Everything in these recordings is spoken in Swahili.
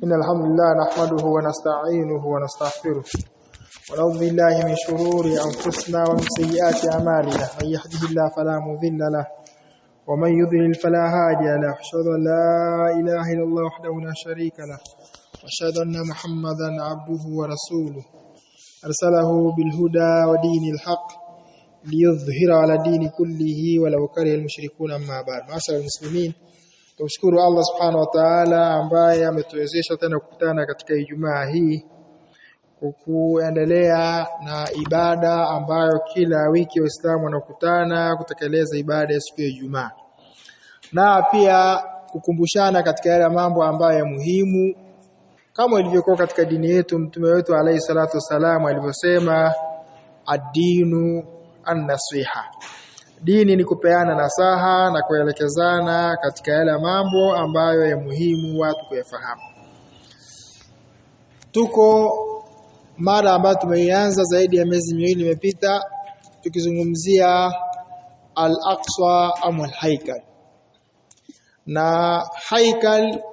إن الحمد لله نحمده ونستعينه ونستغفره ونعوذ بالله من شرور أنفسنا ومن سيئات أعمالنا من يهده الله فلا مضل له ومن يضلل فلا هادي له أشهد أن لا إله إلا الله وحده لا شريك له وأشهد أن محمدا عبده ورسوله أرسله بالهدى ودين الحق ليظهر على الدين كله ولو كره المشركون أما بعد. معاشر المسلمين, tumshukuru Allah subhanahu wa ta'ala ambaye ametuwezesha tena kukutana katika Ijumaa hii kuendelea na ibada ambayo kila wiki Waislamu wanakutana kutekeleza ibada ya siku ya Ijumaa, na pia kukumbushana katika yale mambo ambayo muhimu kama ilivyokuwa katika dini yetu. Mtume wetu alayhi salatu wasalam alivyosema, ad-dinu an-nasiha, dini ni kupeana nasaha na kuelekezana katika yale mambo ambayo ya muhimu watu kuyafahamu. Tuko mara ambayo tumeianza zaidi ya miezi miwili imepita, tukizungumzia al-Aqsa au al-Haikal. Na Haikal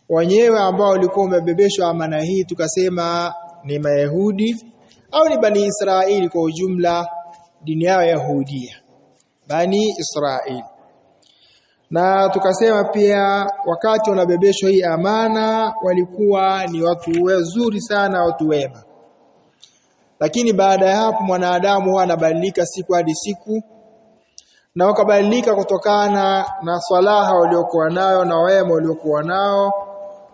wenyewe ambao walikuwa wamebebeshwa amana hii tukasema ni Mayahudi au ni Bani Israeli kwa ujumla, dini yao Yahudia, Bani Israeli. Na tukasema pia wakati wanabebeshwa hii amana walikuwa ni watu wazuri sana, watu wema. Lakini baada ya hapo mwanadamu huwa anabadilika siku hadi siku, na wakabadilika kutokana na salaha waliokuwa nayo na wema waliokuwa nao,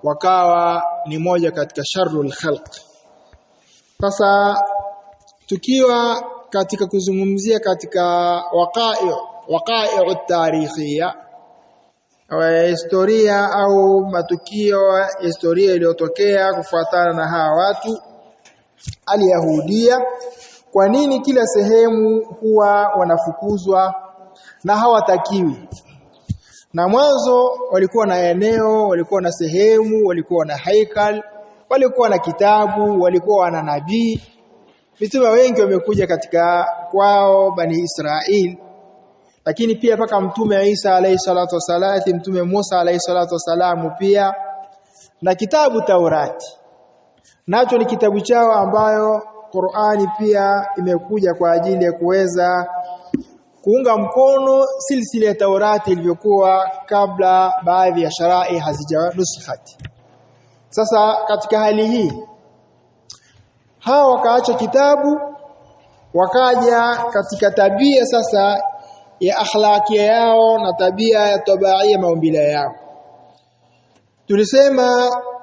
wakawa ni moja katika sharrul khalq. Sasa tukiwa katika kuzungumzia katika waqa'i tarikhia au historia au matukio historia iliyotokea kufuatana na hawa watu al-Yahudia, kwa nini kila sehemu huwa wanafukuzwa na hawatakiwi? Na mwanzo walikuwa na eneo, walikuwa na sehemu, walikuwa na haikal, walikuwa na kitabu, walikuwa na nabii. Mitume wengi wamekuja katika kwao Bani Israeli, lakini pia paka mtume Isa alayhi salatu wasalam, mtume Musa alayhi salatu wasalam pia, na kitabu Taurati nacho ni kitabu chao ambayo Qur'ani pia imekuja kwa ajili ya kuweza kuunga mkono silsila ya Taurati ilivyokuwa kabla baadhi ya sharai hazijanusikhati. Sasa katika hali hii hawa wakaacha kitabu, wakaja katika tabia sasa ya akhlakia yao na tabia ya tabaia maumbile yao.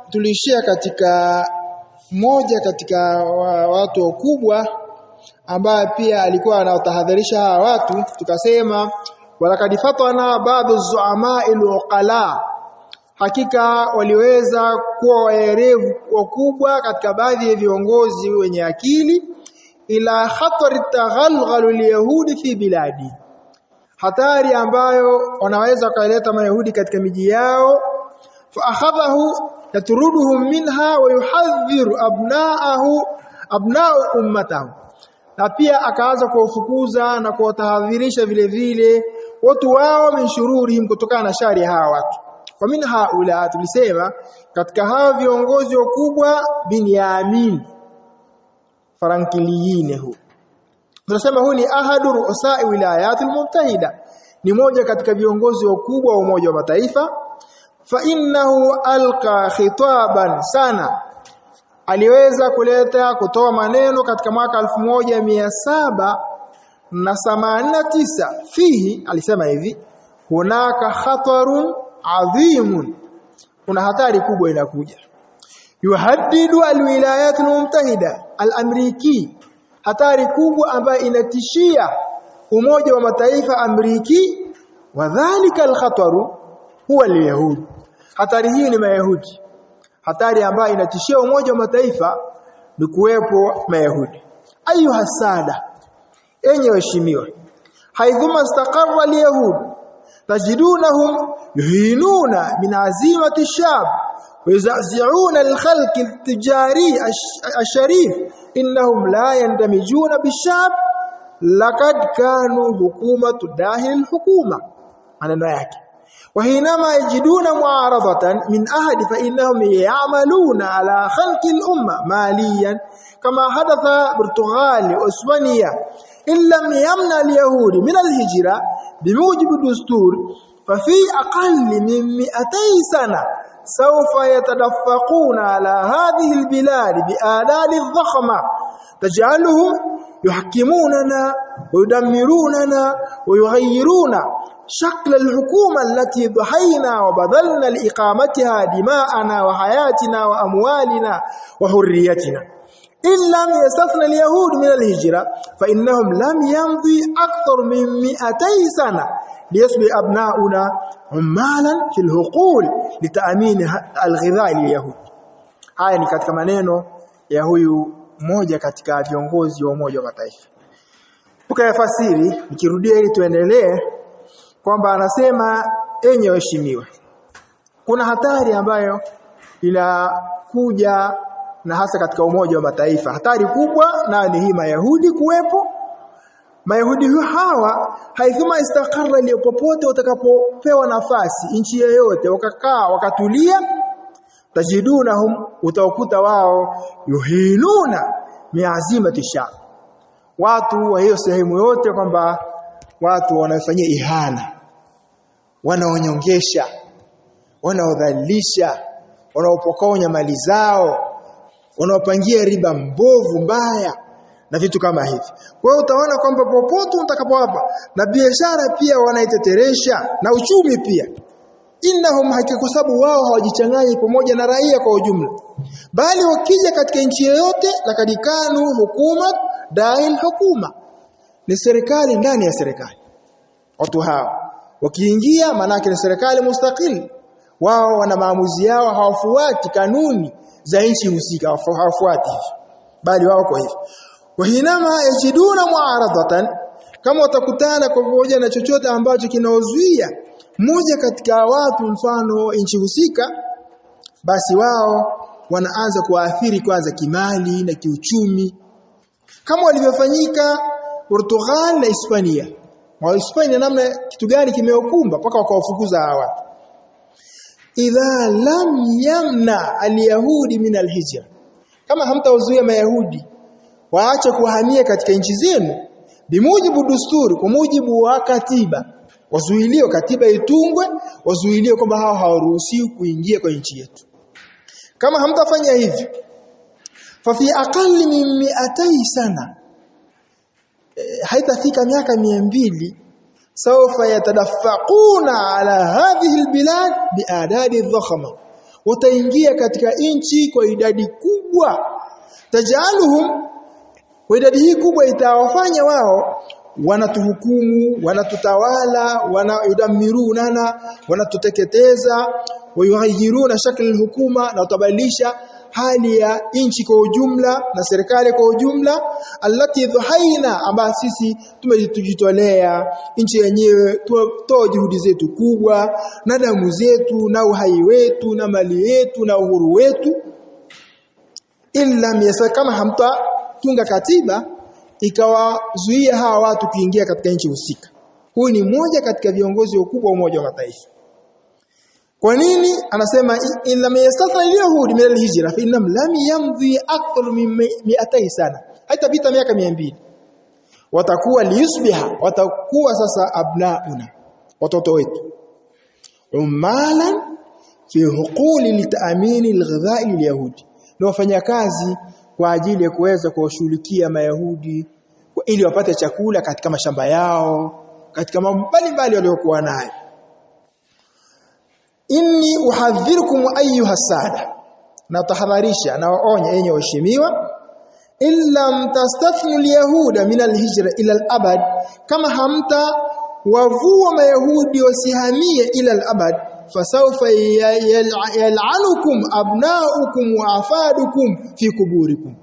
Tulishia katika moja katika watu wakubwa ambaye pia alikuwa anawatahadharisha hawa watu, tukasema walakad fatana ba'dhu zu'ama'il uqala, hakika waliweza kuwa waerevu wakubwa katika baadhi ya viongozi wenye akili, ila khatari taghalghal al-yahudi fi biladi, hatari ambayo wanaweza kuleta Mayahudi katika miji yao. Fa akhadhahu yatruduhum minha wa yuhadhiru abna'u ummatahu, na pia akaanza kuwafukuza na kuwatahadharisha vile vile watu wao min shururihim, kutokana na shari hawa watu. Kwa min haula, tulisema katika hawa viongozi wakubwa Binyamin Frankiliyin, tunasema huyu ni ahadu ru'asa'i wilayatil muttahida, ni moja katika viongozi wakubwa wa Umoja wa Mataifa. Fa innahu alqa khitaban sana, aliweza kutoa maneno katika mwaka 1789 fihi, alisema hivi: hunaka khatarun adhimun, kuna hatari kubwa inakuja, yuhaddidu alwilayat almuttahida alamriki, hatari kubwa ambayo inatishia Umoja wa Mataifa Ameriki. Wadhālika alkhataru huwa alyahud, hatari hii ni Mayahudi. Hatari ambayo inatishia Umoja wa Mataifa ni kuwepo Mayahudi. Ayuha sada, enyi waheshimiwa, haidhuma istaqarra alyahud tajidunahum yuhinuna min azimati ash-shab wa yaz'una al-khalq al-tijari ash-sharif, innahum la yandamijuna bish-shab laqad kanu hukumatu dahil hukuma. Maneno yake وحينما يجدون معارضة من أحد فإنهم يعملون على خلق الأمة ماليا كما حدث برتغال وإسبانيا. إن لم يمنع اليهود من الهجرة بموجب الدستور ففي أقل من 200 سنة سوف يتدفقون على هذه البلاد بآلات ضخمة تجعلهم يحكموننا ويدمروننا ويغيرون شكل الحكومة التي ضحينا وبذلنا لإقامتها دماءنا وحياتنا وأموالنا وحريتنا. إن لم يستثنى اليهود من الهجرة فإنهم لم يمضي أكثر من 200 سنة ليصبح أبناؤنا عمالا في الحقول لتأمين الغذاء لليهود. haya ni katika maneno ya huyu mmoja katika viongozi wa Umoja wa Mataifa. Tukayafasiri nikirudia ili tuendelee kwamba anasema enye waheshimiwa, kuna hatari ambayo inakuja na hasa katika Umoja wa Mataifa. Hatari kubwa na ni hii Mayahudi kuwepo. Mayahudi hawa haithuma istakarra li popote utakapopewa nafasi nchi yoyote wakakaa wakatulia, tajidunahum utawakuta wao yuhinuna miazimati shab. Watu wa hiyo sehemu yote kwamba watu wanafanyia ihana, wanaonyongesha, wanaodhalilisha, wanaopokonya mali zao, wanaopangia riba mbovu mbaya na vitu kama hivi. Kwa hiyo utaona kwamba popote utakapo hapa na biashara pia wanaiteteresha na uchumi pia. Innahum hakika kwa sababu wao hawajichanganyi pamoja na raia kwa ujumla. Bali wakija katika nchi yoyote lakadikanu hukuma dail hukuma. Ni serikali ndani ya serikali. Watu hao wakiingia manake ni serikali mustaqil. Wao wana maamuzi yao, hawafuati kanuni za nchi husika, hawafuati hivi. Bali wao kwa hivi. Wahinama yajiduna muaradatan, kama watakutana kwa pamoja na chochote ambacho kinaozuia mmoja katika watu mfano nchi husika, basi wao wanaanza kuathiri kwanza kimali na kiuchumi, kama walivyofanyika Portugal na Hispania. Wa Hispania namna kitu gani kimeokumba mpaka wakawafukuza hawa. Idha lam yamna alyahudi min alhijra, kama hamtawazuia Mayahudi waache kuhamia katika nchi zenu bimujibu dusturi, kwa mujibu wa katiba, wazuilio katiba itungwe, wazuilio kwamba hao hawaruhusiwi kuingia kwa nchi yetu. Kama hamtafanya hivi fa fi aqalli min 200 sana, haitafika miaka 200, sawfa yatadaffaquna ala hadhihi albilad biadadi dhakhama, wataingia katika nchi kwa idadi kubwa, tajaluhum, kwa idadi hii kubwa itawafanya wao wanatuhukumu, wanatutawala, wanaidamiruna, wanatuteketeza, wayughayiruna shakli alhukuma, na utabadilisha hali ya nchi kwa ujumla na serikali kwa ujumla, allati dhuhaina, ambayo sisi tumejitolea nchi yenyewe, tutoa juhudi zetu kubwa na damu zetu na uhai wetu na mali yetu na uhuru wetu. Illa miyasa, kama hamta tunga katiba ikawazuia hawa watu kuingia katika nchi husika. Huyu ni mmoja katika viongozi wakubwa wa Umoja wa Mataifa. Kwa nini anasema illa yastathna al-yahudi min al-hijra fa innam lam yamdhi akthar min 200 sana, haitapita miaka 200, watakuwa liyusbiha, watakuwa sasa abnauna, watoto wetu, umalan fi huquli litaamini al-ghidha'i lil-yahudi, ni wafanyakazi kwa ajili ya kuweza kuwashughulikia Mayahudi ili wapate chakula katika mashamba yao, katika mambo mbalimbali waliokuwa nayo. Inni uhadhirukum ayyuha sada, na tahadharisha na waonya enyi waheshimiwa, illa tastathnu alyahuda min alhijra ila alabad, kama hamta wavua Mayahudi wasihamie ila alabad, fasawfa yal'anukum abnaukum wa afadukum fi kuburikum,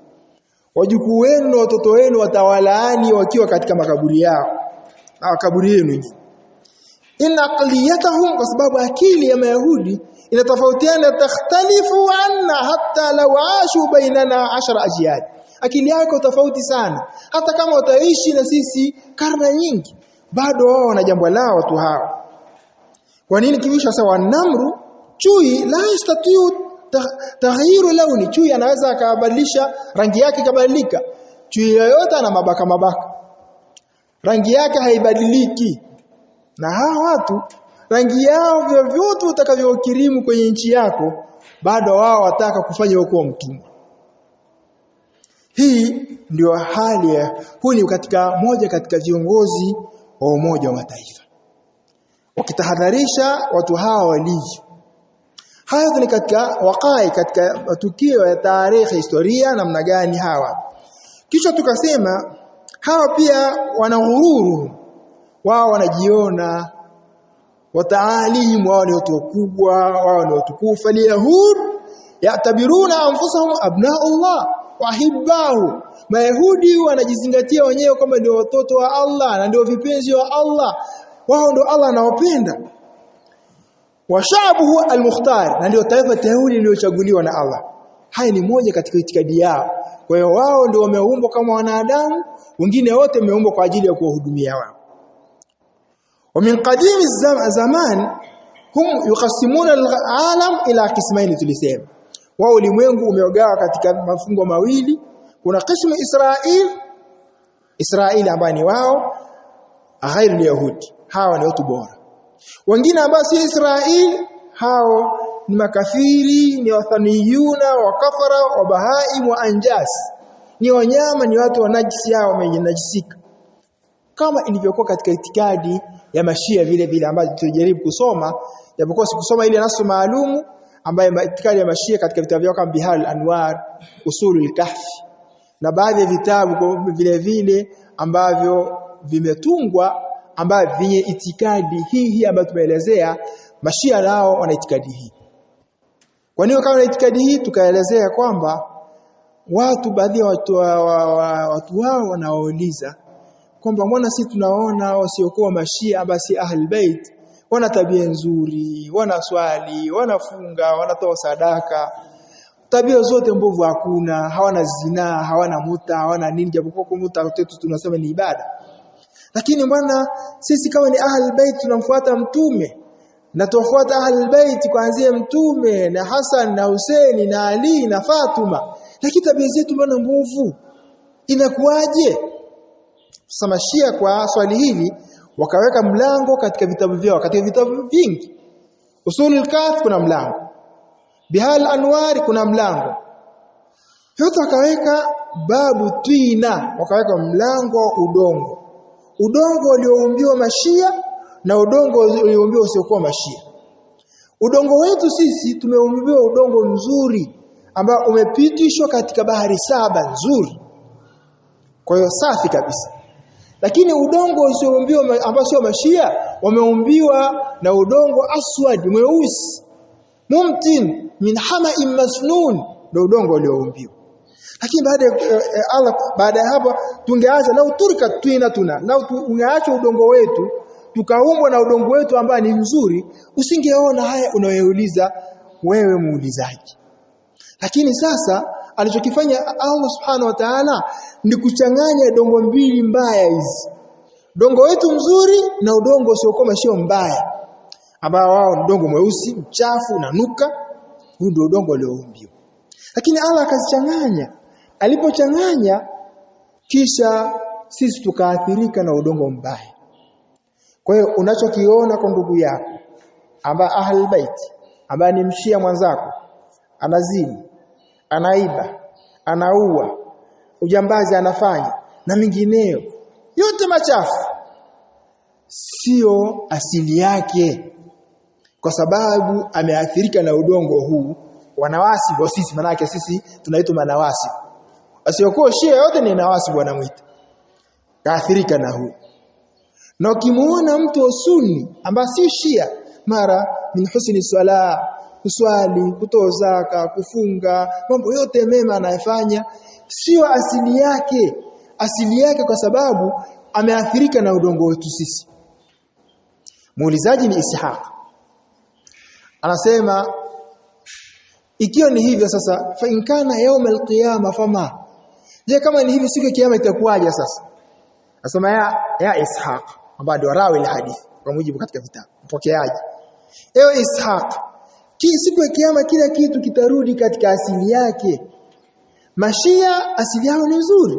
wajukuu wenu na watoto wenu watawalaani wakiwa katika makaburi yao na makaburi yenu. In aqliyatahum, kwa sababu akili ya Mayahudi inatofautiana, takhtalifu anna hatta law ashu bainana 10 ajyad, akili yako tofauti sana, hata kama wataishi na sisi karne nyingi bado wao wana jambo lao watu hao. Kwa nini kiwisha sawa namru? Chui la yastatiu taghyiru launi. Chui anaweza akabadilisha rangi yake kabadilika. Chui yoyote ana mabaka. Rangi yake haibadiliki. Na hawa watu rangi yao vyovyote utakavyokirimu kwenye nchi yako bado wao wataka kufanya huko mtumwa. Hii ndio hali ya huni moja katika viongozi wa Umoja wa Mataifa. Wakitahadharisha watu hawa walivyo. Haya ni katika wakai, katika matukio ya tarehe, historia, namna gani hawa. Kisha tukasema hawa pia wana ghururu. Wao wanajiona wataalimu, wao ni watu wakubwa, wao ni watukufu. Yahud yatabiruna anfusahum abnaullah wa ahibbahu. Mayahudi wanajizingatia wenyewe kama ndio watoto wa Allah na ndio vipenzi wa Allah. Wao ndio Allah anawapenda. Wa sha'buhu al-mukhtar, na ndio taifa teule lililochaguliwa na Allah. Haya ni moja katika itikadi yao. Kwa hiyo wao ndio wameumbwa kama wanadamu, wengine wote wameumbwa kwa ajili ya kuwahudumia wao. Wa min qadimi zaman hum yuqassimuna al-alam ila qismayn, tulisema. Wao ulimwengu umeogawa katika mafungo mawili. Kuna qismu Israeli ambao ni wao ghairu yahudi, hawa ni watu bora. Wengine ambao si Israeli, hao ni makafiri, ni wathaniyuna, wakafara, wabahaim wa anjas. Ni wanyama, ni watu wanajisi, hao wamenajisika. Kama ilivyokuwa katika itikadi ya Mashia vile ambazo tulijaribu kusoma, japokuwa sikusoma ile nasu maalumu ambayo itikadi ya Mashia katika vitabu vyao kama Bihar al-Anwar, Usulul Kahfi na baadhi ya vitabu vile ambavyo vimetungwa ambavyo vyenye itikadi hii ambayo tumeelezea. Mashia nao wana itikadi hii. Kwa nini kama wana itikadi hii? Tukaelezea kwamba baadhi ya watu wao wanaouliza kwamba mbona sisi tunaona wasiokuwa Mashia basi Ahlul Bait wana tabia nzuri, wana swali, wanafunga, wanatoa sadaka, tabia zote mbovu hakuna, hawana zina, hawana muta, hawana nini, japokuwa muta kwetu tunasema ni ibada. Lakini mbona sisi kama ni Ahlul Bait tunamfuata mtume na tuwafuata Ahlul Bait kuanzia mtume na Hassan na Hussein na Ali na Fatuma, lakini tabia zetu mbona mbovu? Inakuaje? Samashia kwa swali hili wakaweka mlango katika vitabu vyao, katika vitabu vingi. Usulul Kahf kuna mlango, Bihar al-Anwar kuna mlango. Yote wakaweka babu twina, wakaweka mlango wa udongo. Udongo ulioumbiwa Mashia na udongo ulioumbiwa usiokuwa Mashia. Udongo wetu sisi tumeumbiwa udongo mzuri ambao umepitishwa katika bahari 7 nzuri. Kwa hiyo safi kabisa. Lakini udongo usioumbiwa ambao sio Mashia wameumbiwa na udongo aswad mweusi, mumtin min hama'in masnun, ndio udongo ulioumbiwa. Lakini baada ya hapo tungeacha lau turika twina lau tungeacha udongo wetu tukaumbwa na udongo wetu ambao ni mzuri, usingeona haya unayouliza wewe muulizaji. Lakini sasa alichokifanya Allah Subhanahu wa Ta'ala ni kuchanganya dongo mbili mbaya hizi. Dongo wetu mzuri na udongo usiokuwa Mashia mbaya, ambao wao ni udongo mweusi, mchafu na nuka. Huu ndio udongo ulioumbiwa. Lakini Allah akazichanganya. Alipochanganya kisha sisi tukaathirika na udongo mbaya. Kwa hiyo unachokiona kwa ndugu yako ambaye Ahlul Bait, ambaye ni mshia mwanzako, anazini, anaiba, anaua, ujambazi anafanya na mingineyo, yote machafu, sio asili yake, kwa sababu ameathirika na udongo huu. Wanawasi wa sisi, maana yake sisi tunaitwa manawasi. Asiokuwa Shia yote ni nawasi wanamuita. Kaathirika na huu. Na ukimuona mtu wa Sunni ambaye si Shia, mara min husni swala, kuswali, kutoa zaka, kufunga, mambo yote mema anayofanya, sio asili yake. Asili yake kwa sababu ameathirika na udongo wetu sisi. Muulizaji ni Ishaq. Anasema ikiwa ni hivyo sasa, fa in kana yawm al-qiyama fama, je, kama ni hivyo siku ya kiyama itakuwaje sasa? Anasema ya Ishaq ambaye ndio rawi la hadithi kwa mujibu katika vitabu mpokeaji. ewe Ishaq, siku ya kiyama kila kitu kitarudi katika asili yake. Mashia asili yao ni nzuri,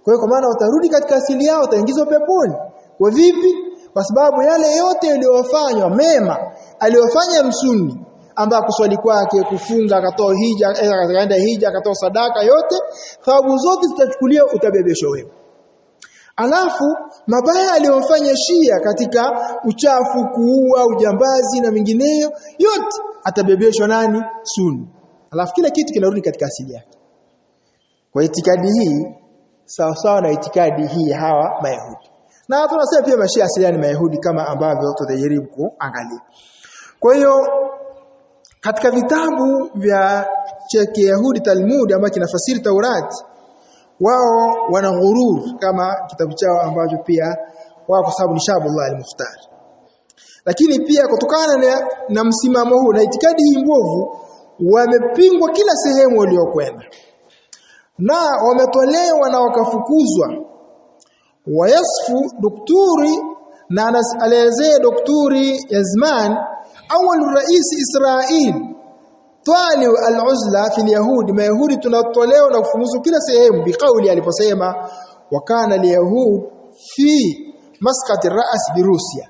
kwa hiyo kwa maana watarudi katika asili yao, wataingizwa peponi. Kwa vipi? Kwa sababu yale yote yaliyofanywa mema aliyofanya msunni, ambaye kuswali kwake, kufunga, akatoa hija, akaenda hija, akatoa sadaka, yote thawabu zote zitachukuliwa, utabebeshwa wewe. Alafu mabaya aliyofanya Shia katika uchafu, kuua, ujambazi na mengineyo, yote atabebeshwa nani? Sunni. Alafu kila kitu kinarudi katika asili yake. Kwa itikadi hii sawa sawa na itikadi hii hawa Mayahudi. Na tunasema pia Mashia asili ni Mayahudi kama ambavyo tutajaribu kuangalia. Kwa hiyo katika vitabu vya Kiyahudi Talmud ambacho kinafasiri Taurati, wao wana ghurur kama kitabu chao ambacho pia wao kwa sababu ni Shabullah al-Mukhtar. Lakini pia kutokana na msimamo huu na itikadi hii mbovu, wamepingwa kila sehemu waliokwenda, na wametolewa na wakafukuzwa. Wayasfu daktari na anaelezea daktari Yazman awal rais Israel Tali al-uzla fi al-yahud, Mayahudi tunatolewa na kufukuzwa kila sehemu, biqauli aliposema wakana al-yahud fi maskat ar-ra's bi Rusia.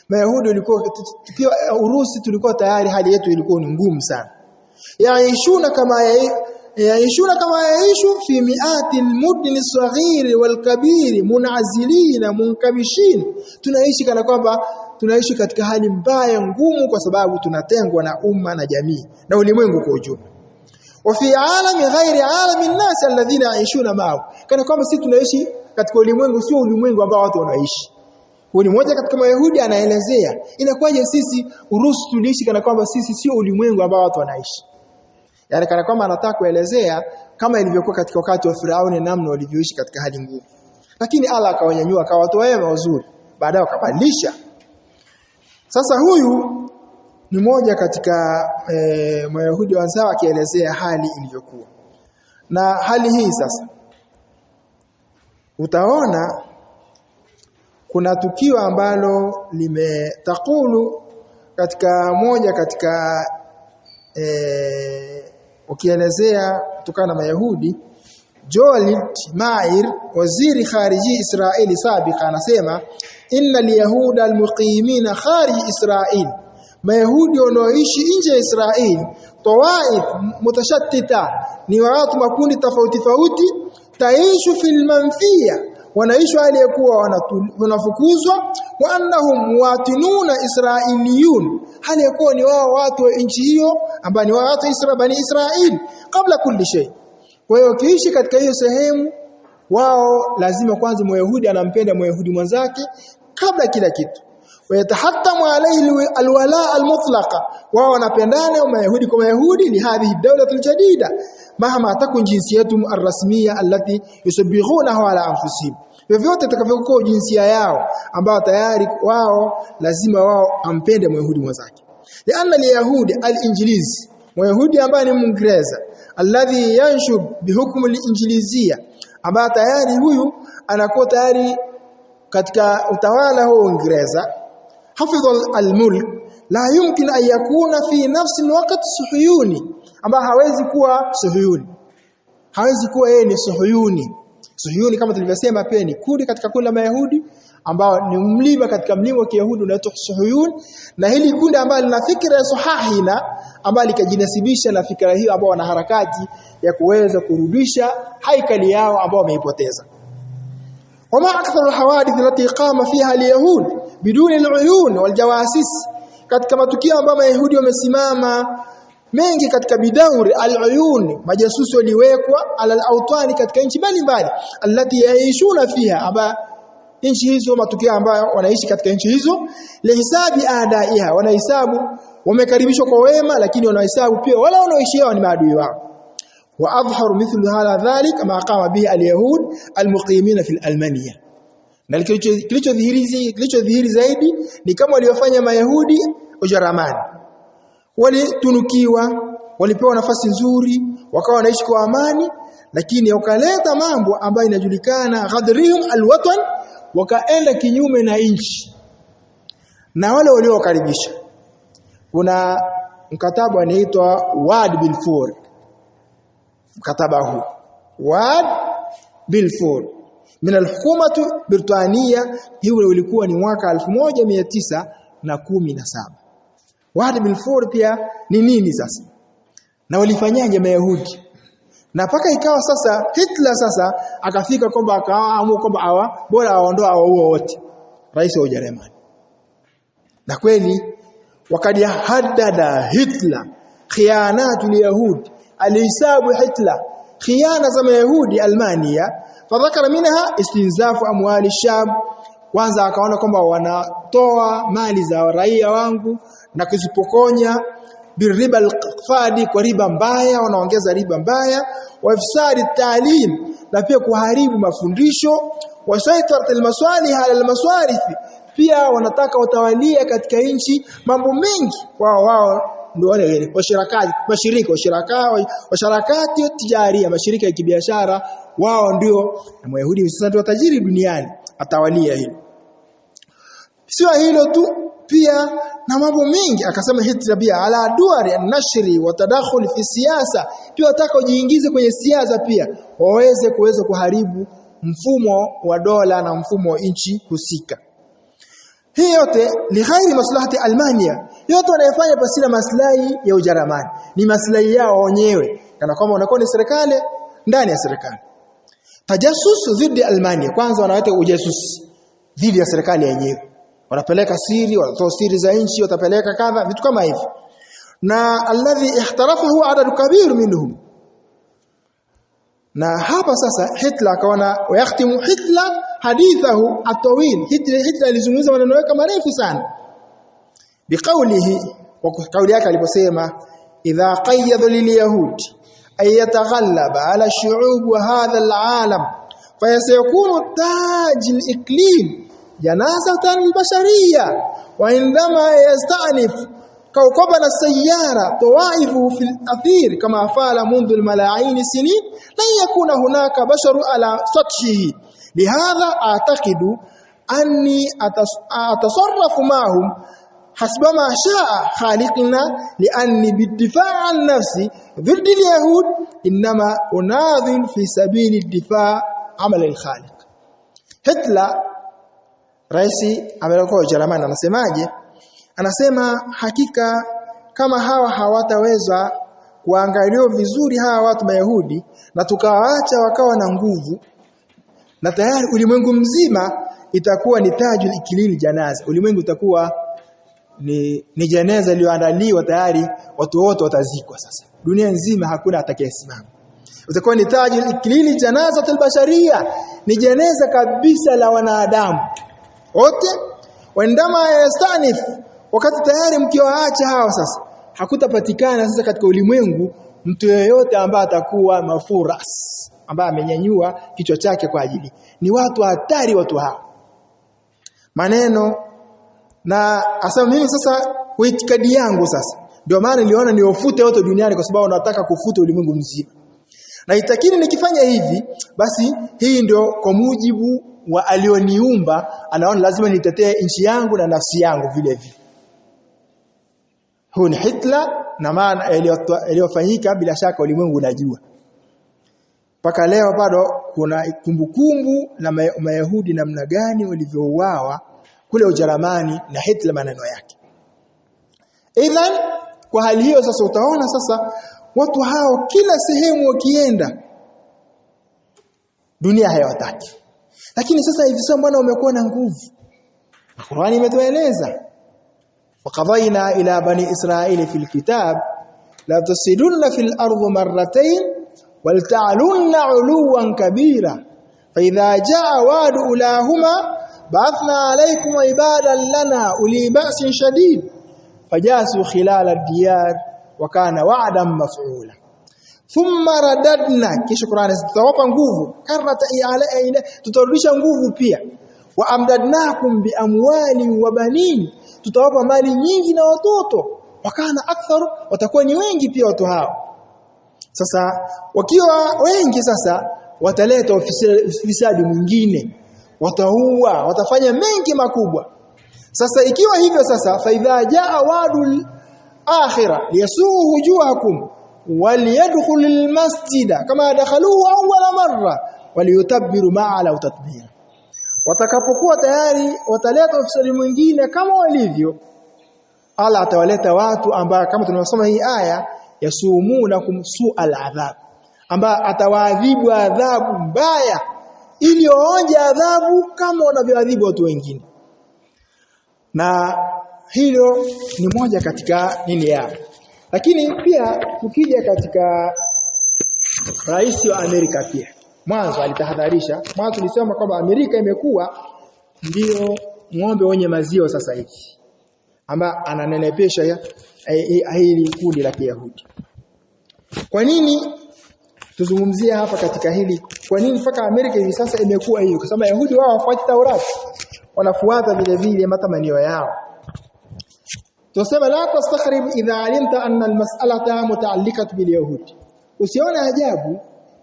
Mayahudi walikuwa tukiwa Urusi, tulikuwa tayari hali yetu ilikuwa ni ngumu sana. Yaishuna kama yaishu fi mi'ati al-mudn as-saghir wal-kabir munazilina munkabishin. Tunaishi kana kwamba tunaishi katika hali mbaya ngumu, kwa sababu tunatengwa na umma na jamii na ulimwengu kwa ujumla. Wa fi alami ghairi alami an-nas alladhina yaishuna ma'ahu, kana kwamba sisi tunaishi katika ulimwengu sio ulimwengu ambao watu wanaishi. Huyu mmoja katika Mayahudi anaelezea inakuwaje sisi Urusi tuliishi kana kwamba sisi sio ulimwengu ambao watu wanaishi. Yaani kana kwamba anataka kuelezea kama ilivyokuwa katika wakati wa Firauni, namna walivyoishi katika hali ngumu. Lakini Allah akawanyanyua, akawatoa wema wazuri, baadaye akabadilisha. Sasa huyu ni moja katika Mayahudi wenzao akielezea hali ilivyokuwa. Na hali hii sasa utaona kuna tukio ambalo limetakulu katika moja katika ukielezea kutokana na Mayahudi. Joel Mair, waziri khariji Israeli sabiqa, anasema inna al-yahuda al-muqimina kharij Israel, Mayahudi wanaoishi nje ya Israeli, tawaif mutashattita, ni watu makundi tofauti tofauti, taishu fil manfiya, wanaishi hali ya kuwa wanafukuzwa, wa annahum muwatinuna israiliyun, hali ya kuwa ni wao watu wa nchi hiyo ambao ni watu Bani Israil kabla kulli shay. Kwa hiyo kiishi katika hiyo sehemu, wao lazima kwanza Myahudi anampenda Myahudi mwenzake kabla kila kitu. Wayatahattamu alayhi alwala almutlaqa, wao wanapendana Myahudi kwa Myahudi ni hadhihi dawla aljadida mahama takun jinsiyatum arrasmiya allati yusabbihunaha ala anfusihim, vyovyote itakavyokuwa jinsia yao ambao tayari wao lazima wao ampende Myahudi mwenzake. Lianna alyahudi alinjilizi, Myahudi ambaye ni Mwingereza, alladhi yanshub bihukm alinjilizia, ambaye tayari huyu anakuwa tayari katika utawala huo Uingereza, hafidh al-mulk, la yumkin an yakuna fi nafsi alwaqt suhuyuni, ambaye hawezi kuwa suhuyuni, hawezi kuwa yeye ni suhuyuni. Suhuyuni kama tulivyosema pia ni kundi katika kundi la Mayahudi ambao ni mlima katika mlima wa Kiyahudi unaitwa Suhuyun, na hili kundi ambalo lina fikra ya sahahina ambalo likajinasibisha na fikra hiyo, ambao wana harakati ya kuweza kurudisha haikali yao ambao wameipoteza. Wama aktharu hawadith allati qama fiha al-yahud biduni al-uyun wal-jawasis, katika matukio ambayo Mayahudi wamesimama mengi katika bidauri al-uyun, majasusi waliwekwa al-awtani katika nchi mbalimbali allati yaishuna fiha, aba nchi hizo, matukio ambayo wanaishi katika nchi hizo, lihisabi adaiha, wanahesabu wamekaribishwa kwa wema, lakini wanahesabu pia wala wanaoishi hao ni maadui wao. Wa adhharu mithlu hala dhalika ma qama bihi al-yahud al-muqimina fi al-Almania, na kilichodhihiri zaidi ni kama waliofanya Mayahudi Ujerumani. Walitunukiwa, walipewa nafasi nzuri, wakawa wanaishi kwa amani, lakini wakaleta mambo ambayo inajulikana ghadrihum al-watan, wakaenda kinyume na nchi na wale waliokaribisha. kuna mkataba unaitwa Wad Balfour. Mkataba huu Wad Balfour min al-hukumatu Britania, hiyo ulikuwa ni mwaka 1917. Wad Balfour pia ni nini sasa? Na walifanyaje Mayahudi? Na paka ikawa sasa Hitler sasa akafika kwamba akaamua kwamba bora aondoa hao wote, rais wa Ujerumani. Na kweli wakati haddada Hitler khianatu liyahudi, alihisabu Hitler khiana za Mayahudi Almania, fadhakara minha istinzafu amwali shab. Kwanza akaona kwamba wanatoa mali za raia wangu na kuzipokonya biriba al-qafadi, kwa riba mbaya, wanaongeza riba mbaya, wa ifsadi taalim, na pia kuharibu mafundisho, wa saytarat al-masalih ala al-maswarif, pia wanataka watawalia katika nchi mambo mengi. Wao ndio wale washarakati tijaria, mashirika ya kibiashara, wao ndio na Wayahudi sasa ndio tajiri duniani, atawalia hilo. Sio hilo tu, pia na mambo mengi. Akasema Hitler pia ala duari an-nashri wa tadakhul fi siyasa, pia wataka ujiingize kwenye siasa pia waweze kuharibu mfumo wa dola na mfumo wa nchi husika. Hii yote ni ghairi maslahati Almania, yote wanayofanya pasina maslahi ya Ujerumani, ni maslahi yao wenyewe, kana kwamba wanakuwa ni serikali ndani ya serikali. Tajassus dhidi Almania, kwanza wanaweka ujasusi dhidi ya serikali yenyewe, wanapeleka siri, wanatoa siri za nchi, watapeleka kadha vitu kama hivi. Na alladhi ihtarafahu adad kabir minhum. Na hapa sasa Hitler akaona wayahtimu Hitler hadithahu atawil. Hitler alizungumza maneno yake marefu sana biqaulihi, wa kauli yake aliposema idha qayyada lilyahud ay yataghallaba ala shu'ub wa hadha al'alam fayasakunu taj al-iqlim janazatan al-bashariyya wa indama yastanif كوكبنا السيارة طوائفه في الأثير كما فعل منذ الملايين السنين لن يكون هناك بشر على سطحه. لهذا أعتقد أني أتصرف معهم حسب ما شاء خالقنا، لأني بالدفاع عن نفسي ضد اليهود إنما أناضل في سبيل الدفاع عمل الخالق. هتلر رئيس أمريكا وجرمانيا anasemaje? Anasema hakika kama hawa hawataweza kuangalia vizuri hawa watu Mayahudi na tukawaacha wakawa na nguvu, na tayari ulimwengu mzima itakuwa ni tajul ikilili janaza. Ulimwengu utakuwa ni janaza iliyoandaliwa tayari, watu wote watazikwa. Sasa dunia nzima hakuna atakayesimama, utakuwa ni tajul ikilili janaza albasharia, ni janaza kabisa la wanadamu wote. Wendama yastanif, wakati tayari mkiwaacha hawa sasa hakutapatikana sasa katika ulimwengu mtu yeyote ambaye atakuwa mafuras, ambaye amenyanyua kichwa chake kwa ajili. Ni watu hatari watu hao. Maneno na asema mimi sasa kwa itikadi yangu sasa ndio maana niliona niofute wote duniani, kwa sababu nataka kufuta ulimwengu mzima. Na itakini nikifanya hivi basi hii ndio kwa mujibu wa alioniumba, anaona lazima nitetee nchi yangu na nafsi yangu vile vile. Huu ni Hitler, na maana iliyofanyika bila shaka ulimwengu unajua. Paka leo bado kuna kumbukumbu na Mayahudi namna gani walivyouawa kule Ujerumani na Hitler maneno yake. Idhan kwa hali hiyo sasa utaona sasa watu hao kila sehemu wakienda dunia hayawataki. Lakini sasa hivi sasa mbona umekuwa na nguvu? Qur'ani imetueleza وقضينا إلى بني إسرائيل في الكتاب لا تفسدن في الأرض مرتين ولتعلن علوا كبيرا فإذا جاء وعد أولاهما بعثنا عليكم عبادا لنا أولي بأس شديد فجاسوا خلال الديار وكان وعدا مفعولا ثم رددنا kisha Qur'ani tutawapa nguvu karata ile tutarudisha nguvu pia wa amdadnakum bi amwali wa banin, tutawapa mali nyingi na watoto, wakana aktharu, watakuwa ni wengi pia watu hao. Sasa wakiwa wengi sasa wataleta ufisadi mwingine, wataua, watafanya mengi makubwa. Sasa ikiwa hivyo sasa faidha jaa wadu akhira liyasuu wujuhakum waliyadkhulul masjida kama dakhaluhu awwala marra waliyutabbiru ma'ala tatbira. Watakapokuwa tayari wataleta ufisadi mwingine kama walivyo, Allah atawaleta watu ambao kama tunasoma hii aya yasumunakum su'al adhab, ambao atawaadhibu adhabu mbaya ili waonje adhabu kama wanavyoadhibu watu wengine. Na hilo ni moja katika nini yao. Lakini pia tukija katika rais wa Amerika pia mwanzo alitahadharisha. Mwanzo alisema kwamba Amerika imekuwa ndio ng'ombe wenye maziwa sasa hivi, amba ananenepesha hili kundi la Kiyahudi. Kwa nini tuzungumzia hapa katika hili? Kwa nini mpaka Amerika hivi sasa imekuwa hiyo? Kwa sababu Wayahudi wao wafuati Taurati, wanafuata vile vile matamanio yao. Tusema la tastakhrib idha alimta anna almas'alata muta'alliqat bil yahudi. Usione ajabu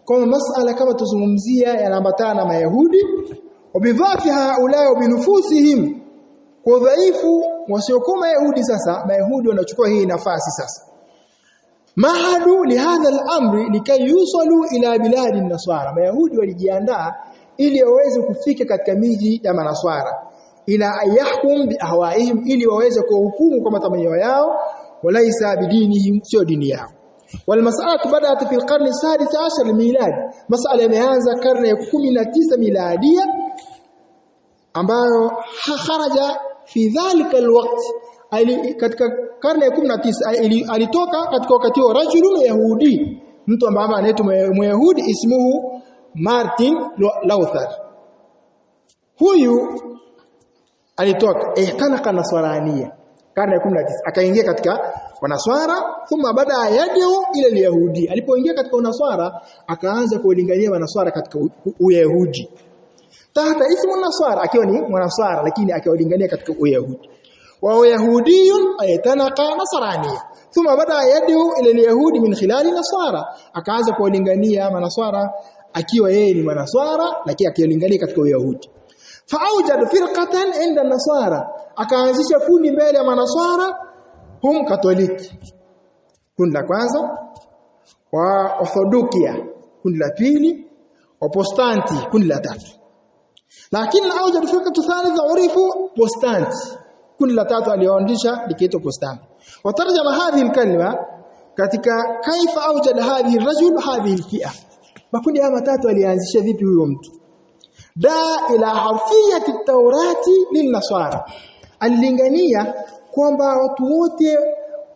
kama mas'ala kama tuzungumzia yanaambatana na Mayahudi, wabidhafi haula wa binufusihim, kwa dhaifu wasiokoma Yahudi. Sasa Mayahudi wanachukua hii nafasi sasa. Mahadu lihadha al-amri likay yusalu ila biladi an-nasara. Mayahudi walijiandaa ili waweze kufika katika miji ya Manaswara, ila ayahkum biahwaihim, ili waweze kuhukumu kwa matamanio yao, walaisa bidinihim, sio dini yao. Walmas'alatu bada'at fi al-qarn as-sadis 'ashar miladi. Mas'ala imeanza karne ya 19 miladia, ambayo kharaja fi dhalika al-waqt, katika karne ya 19 alitoka katika wakati wa rajulun yahudi, mtu ambaye anaitwa Myahudi ismuhu Martin Luther. Huyu alitoka tanaka naswarania karne ya 19, akaingia katika wanaswara. Thumma bada yad'u ila al-yahudi, alipoingia katika wanaswara akaanza kuulingania wanaswara katika uyahudi, tahta ismu naswara, akiwa ni mwanaswara lakini akiwalingania katika uyahudi. Wa yahudiyun aytanaka nasrania, thumma bada yad'u ila al-yahudi min khilali naswara, akaanza kuulingania manaswara akiwa yeye ni mwanaswara lakini akiwalingania katika uyahudi. Faawjad firqatan inda nasara, akaanzisha kundi mbele ya manaswara, hum katoliki, kundi la kwanza, wa orthodokia kundi la pili, wa protestanti kundi la tatu. Lakini awjad firqatu thalitha urifu protestanti, kundi la tatu alioanzisha likiitwa protestanti. Watarjama hadhihi alkalima katika kaifa awjad hadhihi arrajul hadhihi alfi'a, makundi haya matatu alianzisha vipi huyo mtu. Da ila harfiyati at-taurati lin-nasara, alilingania kwamba watu wote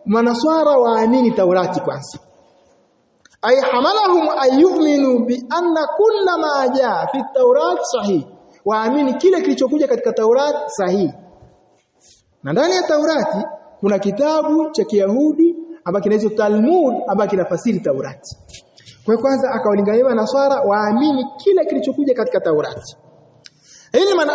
manaswara waamini Taurati kwanza. Ay hamalahum ayuminu bi anna kulla ma jaa fi at-taurat sahih, waamini kile kilichokuja katika Taurati sahihi. Na ndani ya Taurati kuna kitabu cha Kiyahudi ambacho kinaitwa Talmud ambacho kinafasiri Taurati. Kwa kwanza akawalingania Manaswara waamini kila kilichokuja katika Taurati. Ilman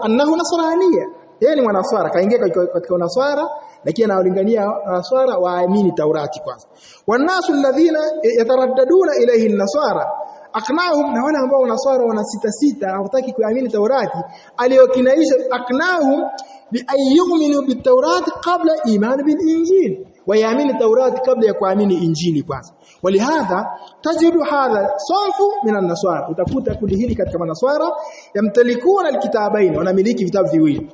annahu nasraniya, yeye ni Mwanaswara, kaingia katika Unaswara lakini anawalingania Manaswara waamini Taurati kwanza. Wanasu alladhina yataraddaduna ilayhi an-nasara aqnahum, na wale ambao Wanaswara wanasita hawataki kuamini Taurati, aliyokinaisha aqnahum bi ayyuminu bit-taurati qabla iman bil-injil, ويامين التوراة قبل يكوامين إنجيل kwanza. ولهذا تجد هذا صنف من النصارى, utakuta kundi hili katika manaswara yamtalikuna alkitabain, wanamiliki vitabu viwili.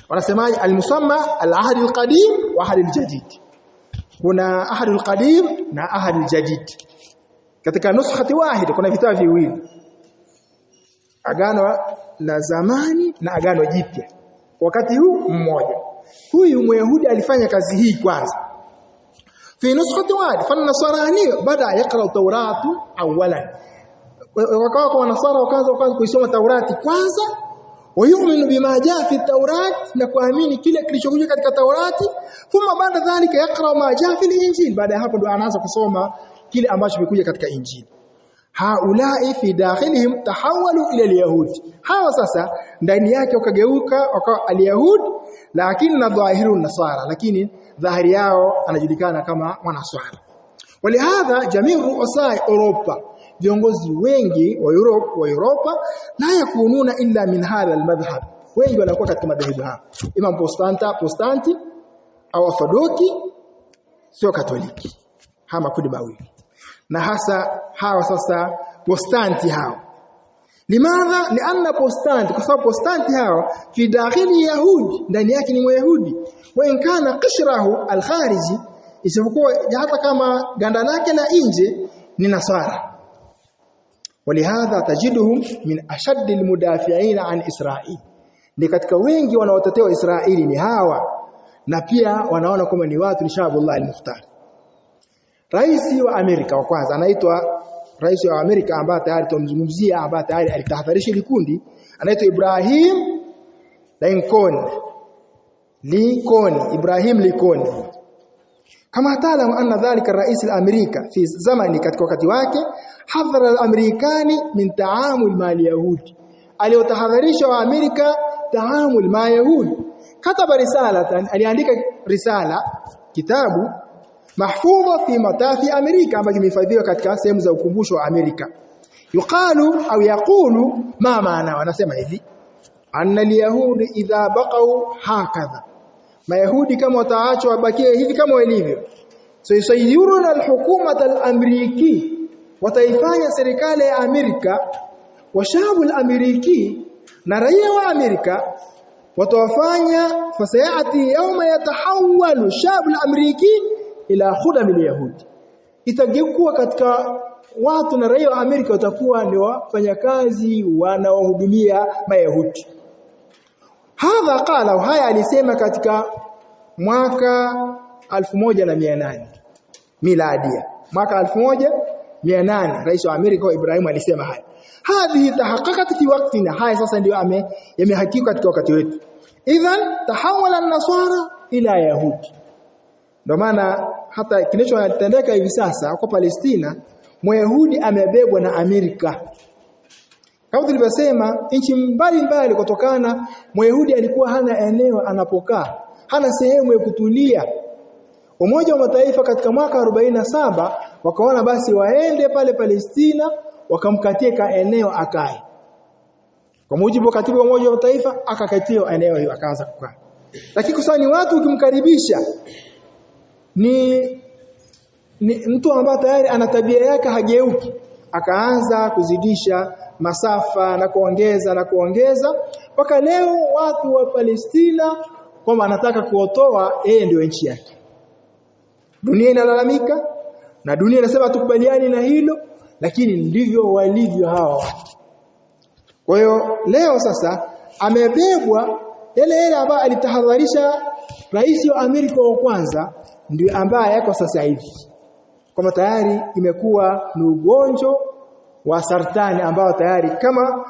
Wanasemaje? Almusamma al-ahd al-qadim wa ahd al-jadid. Kuna ahd al-qadim na ahd al-jadid. Katika nuskhati wahida kuna vitabu viwili, agano la zamani na agano jipya, wakati huu mmoja. Huyu Myahudi alifanya kazi hii kwanza. في نسخة واحدة فالنصراني بدأ يقرأ التوراة أولا, wakawa kwa Nasara wakaanza kuisoma Taurati kwanza, wayu'minu bima jaa fi at-Taurat, na kuamini kile kilichokuja katika Taurati. Thumma baada dhalika yaqra ma jaa fi al-Injil, baada ya hapo ndo anaanza kusoma kile ambacho kimekuja katika Injili. Haulai fi dakhilihim tahawalu ila al-yahudi, hawa sasa ndani yake wakageuka wakawa al-yahudi, lakini na dhahiru nasara, lakini dhahiri yao anajulikana kama Mwanaswara. Walihadha jamiu ru'asa Europa, viongozi wengi wa Europa la yakununa illa min hadha almadhhab, wengi wanakuwa katika madhehebu haya, imam protestanti au orthodoki sio Katoliki. Haya makundi mawili. Na hasa hawa sasa postanti hao. Limadha? Lianna postanti, kwa sababu postanti hao fi dakhili yahudi, ndani yake ni Wayahudi. Wa in kana qishrahu al-khariji, isipokuwa hata kama ganda lake la nje ni Nasara. Walihadha tajiduhum min ashaddi al-mudafi'in an Israil. Ni katika wengi wanaotetea Israeli ni hawa, na pia wanaona kama ni watu ni Shaabullah al-Mukhtar. Rais wa Amerika wa kwanza anaitwa rais wa Amerika ambaye tayari tumzungumzia, ambaye tayari alitahadharisha likundi, anaitwa Ibrahim Lincoln. Kama taalamu anna dhalika rais al-Amerika fi zamani, katika wakati wake, hadhara al-Amerikani min taamul mal yahudi, aliotahadharisha wa Amerika taamul ma yahudi. Kataba risalatan, aliandika risala, kitabu mahfudha fi matafi Amerika, ambayo kimehifadhiwa katika sehemu za ukumbusho wa Amerika. Yuqalu au yaqulu, ma maana, wanasema hivi: anna al-yahudi idha baqau hakadha, mayahudi kama wataachwa wabakie hivi kama walivyo, so yusayyiruna al-hukumata al-ameriki, wataifanya serikali ya Amerika, wa shabu al-ameriki, na raia wa Amerika watawafanya, fasayati yawma yatahawalu shabu al-ameriki ila khudam al-yahudi, itageuka katika watu na raia wa Amerika watakuwa ni wafanyakazi wanaohudumia Mayahudi. Hadha qala, haya alisema katika mwaka 1800 miladia, mwaka 1800 rais wa Amerika Ibrahim alisema haya. Hadhi tahaqqaqat fi waqtina, haya sasa ndio yamehakika katika wakati wetu. Idhan tahawala an-nasara ila yahudi. Ndio maana hata kinachotendeka hivi sasa kwa Palestina, Myahudi amebebwa na Amerika. Kama tulivyosema, nchi mbalimbali kutokana Myahudi alikuwa hana eneo anapokaa, hana sehemu ya kutulia. Umoja wa Mataifa katika mwaka 47 wakaona basi waende pale Palestina, wakamkatie ka eneo akae. Kwa mujibu wa katiba wa Umoja wa Mataifa akakatia eneo hiyo akaanza kukaa. Lakini kusani watu ukimkaribisha ni mtu ambaye tayari ana tabia yake hageuki, akaanza kuzidisha masafa na kuongeza mpaka leo watu wa Palestina kwamba anataka kuotoa yeye ndio nchi yake. Dunia inalalamika na dunia inasema tukubaliani na hilo, lakini ndivyo walivyo hawa watu. Kwa hiyo leo sasa amebebwa yale ambaye alitahadharisha rais wa Amerika wa kwanza, ndio ambaye yako sasa hivi kama tayari imekuwa ni ugonjwa wa saratani ambao tayari kama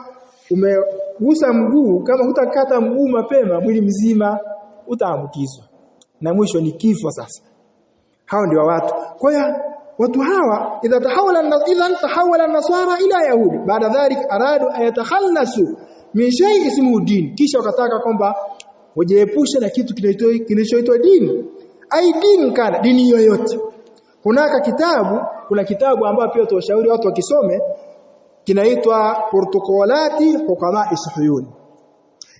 umegusa mguu, kama hutakata mguu mapema, mwili mzima utaambukizwa na mwisho ni kifo. Sasa hao ndio watu. Kwa hiyo watu hawa idha tahawala an-nasara ila yahudi, baada dhalika aradu ayatakhallasu min shay ismu din, kisha wakataka kwamba wajiepushe na kitu kinachoitwa dini. Ai dini kana dini yoyote. Kuna kitabu ambacho pia tuwashauri watu wakisome, kinaitwa Protokolati Hukama Isuyuni.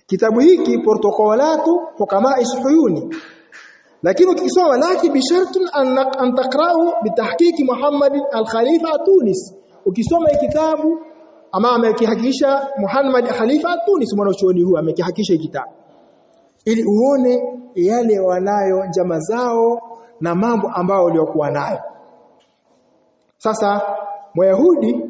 Kitabu hiki Protokolatu Hukama Isuyuni, lakini ukisoma laki bishartun an taqra'u bitahqiqi Muhammad al-Khalifa Tunis. Ukisoma hiki kitabu ama amekihakikisha Muhammad al-Khalifa Tunis, mwanachuoni huyu amekihakikisha hiki kitabu, ili uone yale wanayo njama zao na mambo ambao waliokuwa nayo. Sasa Myahudi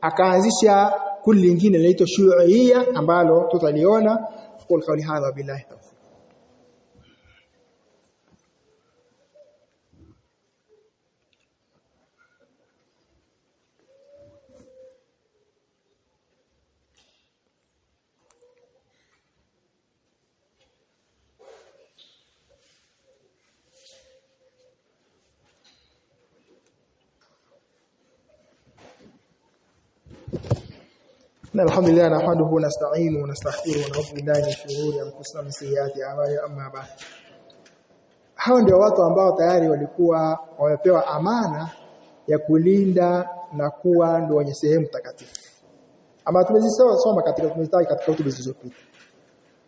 akaanzisha kundi lingine linaloitwa Shuuia, ambalo tutaliona. Qul qawli hadha billahi tawfiq. الحمد لله نحمده ونستعينه ونستغفره ونعوذ بالله من شرور انفسنا ومن سيئات اعمالنا. Amma ba'd, hao ndio watu ambao tayari walikuwa wamepewa amana ya kulinda na kuwa ndio wenye sehemu takatifu. Ama tumezisoma katika hotuba zilizopita,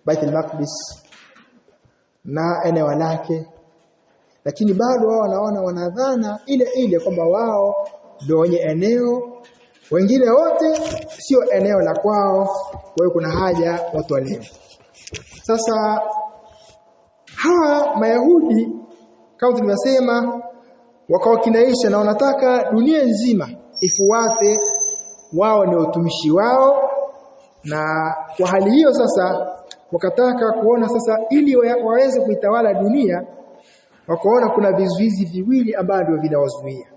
Baitul Maqdis na eneo lake, lakini bado wao wanaona wanadhana ile kwamba wao ndio wenye eneo, wengine wote sio eneo la kwao. Kwa hiyo kuna haja watu walewe. Sasa hawa Mayahudi kama tulivyosema wakawakinaisha na wanataka dunia nzima ifuate wao ni utumishi wao, na kwa hali hiyo sasa wakataka kuona sasa ili waweze kuitawala dunia, wakaona kuna vizuizi viwili ambavyo vinawazuia.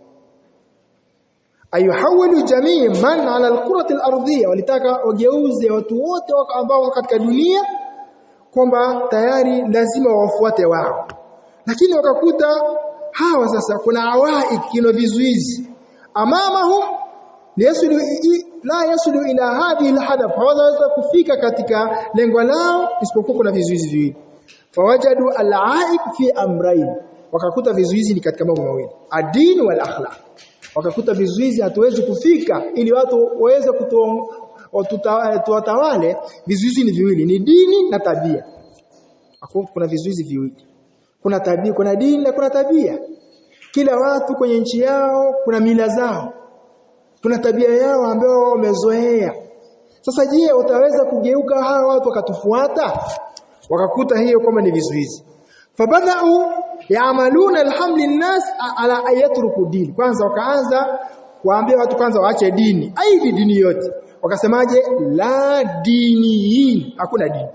Ayuhawilu jamii man ala alqurati alardhiyya, walitaka wageuze watu wote ambao katika dunia kwamba tayari lazima wafuate wao, lakini wakakuta hawa sasa kuna awaik, kino vizuizi amamahum la yasulu ila hadhihi alhadaf, hawaweza kufika katika lengo lao isipokuwa kuna vizuizi viwili. Fawajadu alaik fi amrayn, wakakuta vizuizi ni katika mambo mawili, ad-din wal akhlaq. Wakakuta vizuizi hatuwezi kufika ili watu waweze tuwatawale. Vizuizi ni viwili, ni dini na tabia. Kuna vizuizi viwili, kuna tabia, kuna dini na kuna tabia. Kila watu kwenye nchi yao kuna mila zao, kuna tabia yao ambayo wamezoea. Sasa je, utaweza kugeuka hawa watu wakatufuata? Wakakuta hiyo kama ni vizuizi. Fabadau yaamaluna alhamdulillah ala ayatruku din. Kwanza wakaanza kuambia watu kwanza waache dini, aidhi dini yote. Wakasemaje? La diniyin, hakuna dini.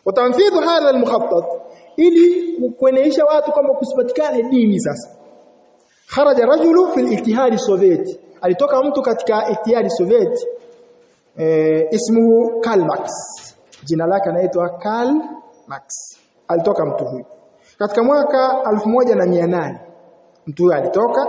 Watamfidhu hadha almukhattat, ili kueneisha watu kama kusipatikane dini. Sasa kharaja rajulu fil ittihad sovieti, alitoka mtu katika ittihad sovieti, ismuhu Karl Marx, jina lake anaitwa Karl Marx. Alitoka mtu huyu katika mwaka 1800. mtu huyu alitoka.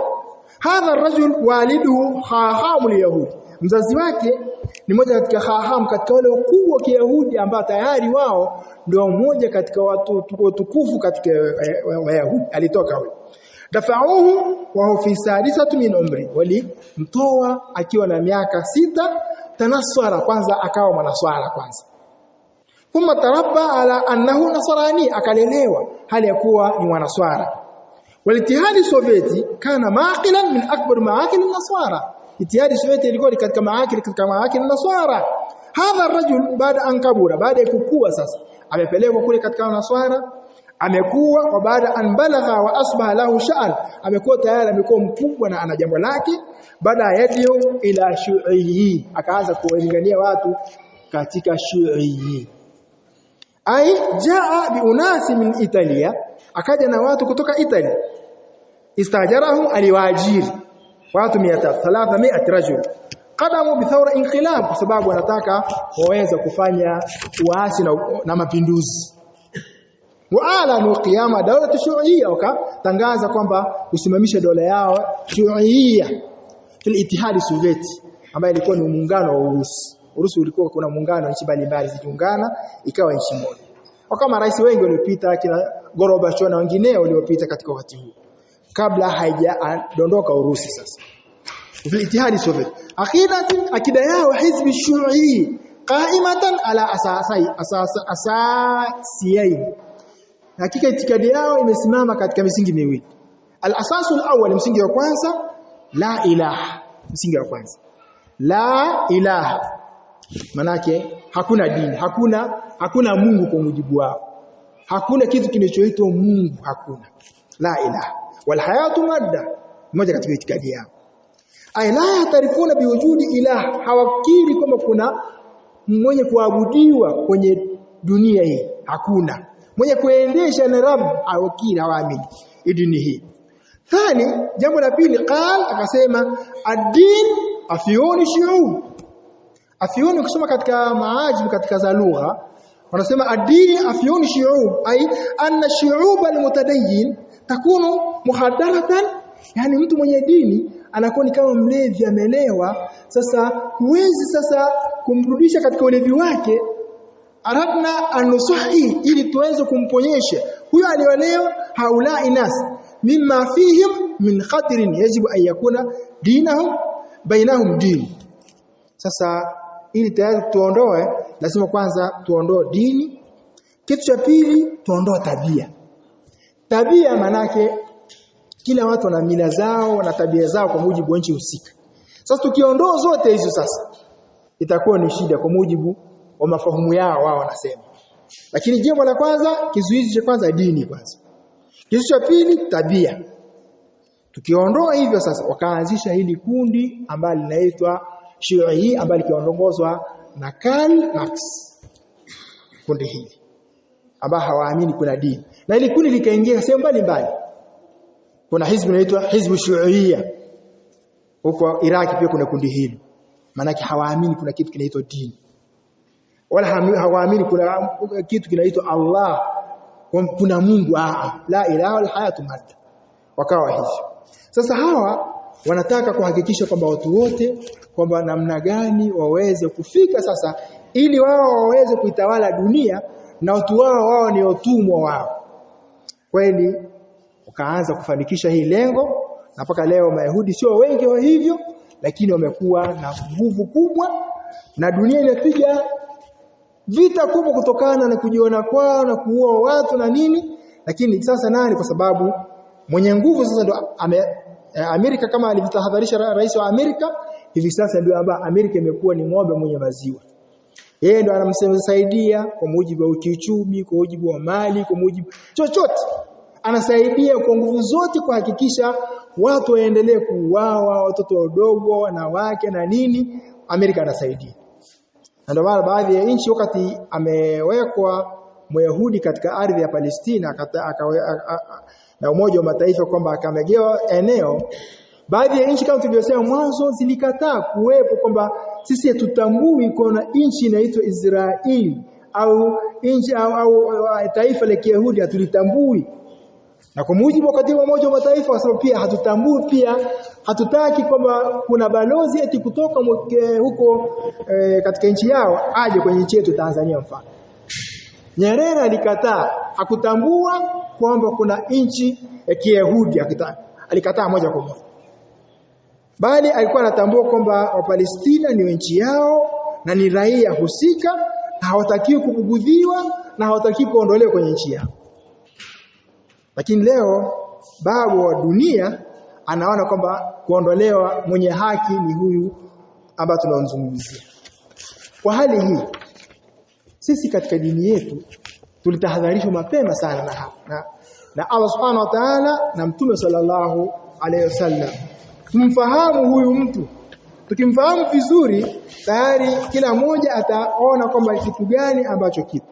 Hadha rajul waliduhu khaham al-yahudi, mzazi wake ni mmoja katika khaham, katika wale wakubwa wa Kiyahudi ambao tayari wao ndio mmoja katika watu tukufu katika Wayahudi. Alitoka huyo. Dafa'uhu wa huwa fi sadisati min umri, walimtoa akiwa na miaka 6. Tanaswara, kwanza akawa mwanaswara kwanza. Thumma tarabba ala annahu nasrani, akalelewa hali ya kuwa ni mwanaswara. Walitihadi Sovieti kana maaqilan min akbar maaqil an-nasara, itihadi Sovieti ilikuwa katika maaqil an-nasara. Hadha rajul baada an kabura, baada ya kukua sasa amepelekwa kule katika naswara, amekuwa. Wa baada an balagha wa asbaha lahu sha'an, amekuwa tayari amekuwa mkubwa na ana jambo lake. Baada yadio ila shu'i, akaanza kuwalingania watu katika shu'i. Ai jaa bi unasi min Italia, akaja na watu kutoka Italia. Istajarahum, aliwaajiri watu 300 rajul. Qadamu bi thawra inqilab, kwa sababu wanataka waweza kufanya uasi na mapinduzi. Wa'alanu qiyama dawlati shu'iyya, wakatangaza kwamba usimamisha dola yao shu'iyya fil ittihad sovieti, ambayo ilikuwa ni muungano wa Urusi. Urusi ulikuwa kuna muungano nchi mbalimbali zikiungana ikawa nchi moja. Kama rais wengi waliopita kina Gorbachev na wengineo waliopita katika wakati huu kabla haijadondoka Urusi. Sasa Ittihadi Soviet akida yao hizbi shu'i qaimatan ala asasiyain, hakika itikadi yao imesimama katika misingi miwili. Al-asasul awwal, msingi wa kwanza, la ilaha. Msingi wa kwanza la ilaha, manake hakuna dini, hakuna Mungu kwa mujibu wao. Hakuna kitu kinachoitwa Mungu, hakuna. La ilaha wal hayatu madda, moja katika itikadi yao. Ay la yatarifuna biwujudi ilah, hawakiri kwamba kuna mwenye kuabudiwa kwenye dunia hii, hakuna mwenye kuendesha na Rabb, hawakiri, hawaamini dini hii. Thani, jambo la pili, akasema ad-din afyuni shu'ub. Afyuni ukisoma katika maajib katika za lugha wanasema ad-din afyuni shu'ub, ay anna shu'ub al-mutadayyin takunu muhaddaratan, yani mtu mwenye dini anakuwa ni kama mlevi amelewa. Sasa huwezi sasa kumrudisha katika ulevi wake. Aradna an-nusahi, ili tuweze kumponyesha huyo aliolewa. Haula inas mimma fihim min khatirin yajibu an yakuna dinahum bainahum din. Sasa ili tayari tuondoe, lazima kwanza tuondoe dini. Kitu cha pili, tuondoe tabia. Tabia manake Kila watu wana mila zao na tabia zao kwa mujibu wa nchi husika. Sasa tukiondoa zote hizo sasa itakuwa ni shida kwa mujibu wa mafahumu yao wao wanasema. Lakini jambo la kwanza, kizuizi cha kwanza dini kwanza. Kizuizi cha pili tabia. Tukiondoa hivyo sasa wakaanzisha hili kundi ambalo linaitwa Shii ambalo likiongozwa na Karl Marx. Kundi hili ambao hawaamini kuna dini. Na hili kundi likaingia sehemu mbalimbali. Kuna hizbu inaitwa Hizbu Shuia. Huko Iraq pia kuna kundi hili. Maana hawaamini kuna kitu kinaitwa dini. Wala hawaamini kuna kitu kinaitwa Allah. Kuna Mungu la ilaha wal hayatu madda. Wakawa hivi. Sasa hawa wanataka kuhakikisha kwamba watu wote kwamba namna gani waweze kufika sasa ili wao waweze kuitawala dunia na watu wao ni watumwa wao. Kweli wakaanza kufanikisha hii lengo na mpaka leo Mayahudi sio wengi wa hivyo lakini wamekuwa na nguvu kubwa na dunia inapiga vita kubwa kutokana na kujiona kwao na kuua watu na nini. Lakini sasa nani? Kwa sababu mwenye nguvu sasa ndo Amerika, kama alivyotahadharisha rais wa Amerika, hivi sasa ndio ambaye Amerika imekuwa ni ng'ombe mwenye maziwa. Yeye ndo anamsaidia kwa mujibu wa kiuchumi, kwa mujibu wa mali, kwa mujibu chochote. Anasaidia kwa nguvu zote kuhakikisha watu waendelee kuuawa, watoto wadogo, wanawake na nini. Amerika anasaidia. Ndio maana baadhi ya nchi wakati amewekwa Myahudi katika ardhi ya Palestina na Umoja wa Mataifa kwamba akamegewa eneo, baadhi ya nchi kama tulivyosema mwanzo zilikataa kuwepo kwamba sisi hatutambui kuna nchi inaitwa Israeli au nchi au taifa la Kiyahudi hatulitambui. Na kwa mujibu wa katiba Umoja wa Mataifa wasema pia hatutambui, pia hatutaki kwamba kuna balozi eti kutoka huko katika nchi yao aje kwenye nchi yetu Tanzania mfano. Nyerere alikataa, hakutambua kwamba kuna nchi ya Kiyahudi, alikataa moja kwa moja. Bali alikuwa anatambua kwamba Wapalestina ni nchi yao na ni raia husika na hawatakiwi kubugudhiwa na hawatakiwi kuondolewa kwenye nchi yao. Lakini leo babu wa dunia anaona kwamba kuondolewa mwenye haki ni huyu ambaye tunamzungumzia. Kwa hali hii sisi katika dini yetu tulitahadharishwa mapema sana na Allah Subhanahu wa Ta'ala na Mtume sallallahu alayhi wasallam. Tumfahamu huyu mtu. Tukimfahamu vizuri tayari kila mmoja ataona kwamba kitu gani ambacho kipo.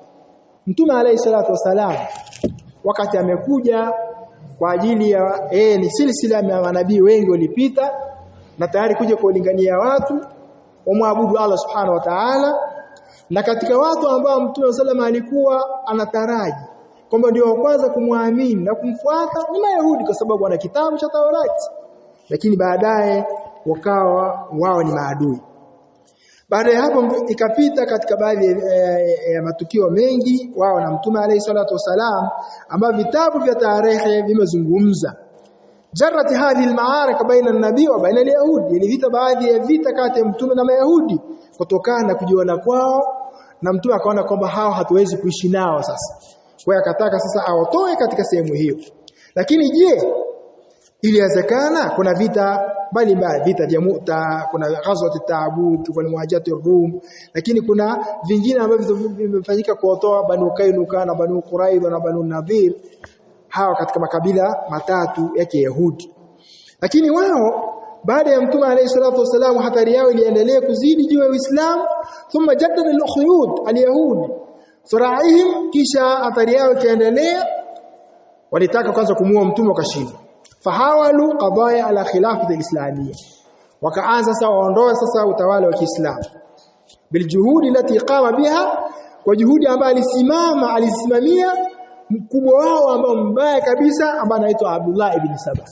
Mtume alayhi salatu wasalam wakati amekuja kwa ajili ya ni silsila ya manabii wengi walipita na tayari kuja kuulingania watu wamwabudu Allah Subhanahu wa Ta'ala. Na katika watu ambao Mtume sallallahu alikuwa anataraji kwamba ndio wa kwanza kumwamini na kumfuata ni Mayahudi kwa sababu wana kitabu cha Taurati. Lakini baadaye wakawa wao ni maadui. Baada ya hapo ikapita katika baadhi ya matukio mengi wao na Mtume alayhi salatu wasalam ambao vitabu vya tarehe vimezungumza. Jarrat hadhi al-ma'arak baina an-nabii wa baina al-yahudi, ni vita baadhi ya vita kati ya Mtume na Mayahudi kutokana na kujiona kwao na Mtume akaona kwamba hao hatuwezi kuishi nao sasa. Kwa hiyo akataka sasa aotoe katika sehemu hiyo. Lakini je, iliwezekana? Kuna vita mbalimbali, vita vya Mu'ta, kuna ghazwat Tabuk, kuna muwajat Rum, lakini kuna vingine ambavyo vimefanyika kuotoa Banu Kainuka na Banu Quraiza na Banu Nadhir, hawa katika makabila matatu ya Kiyahudi. Lakini wao baada ya Mtume alayhi salatu wasallam hatari yao iliendelea kuzidi juu ya Uislamu, thumma jaddada al-ukhyud al-yahud suraihim, kisha hatari yao ikaendelea, walitaka kwanza kumuua Mtume wakashindwa. Fahawalu qadaya ala khilafati al-islamiyya, wakaanza sasa waondoe sasa utawala wa Kiislamu biljuhudi lati qama biha, kwa juhudi ambayo alisimamia mkubwa wao ambao mbaya kabisa ambaye anaitwa Abdullah ibn Saba.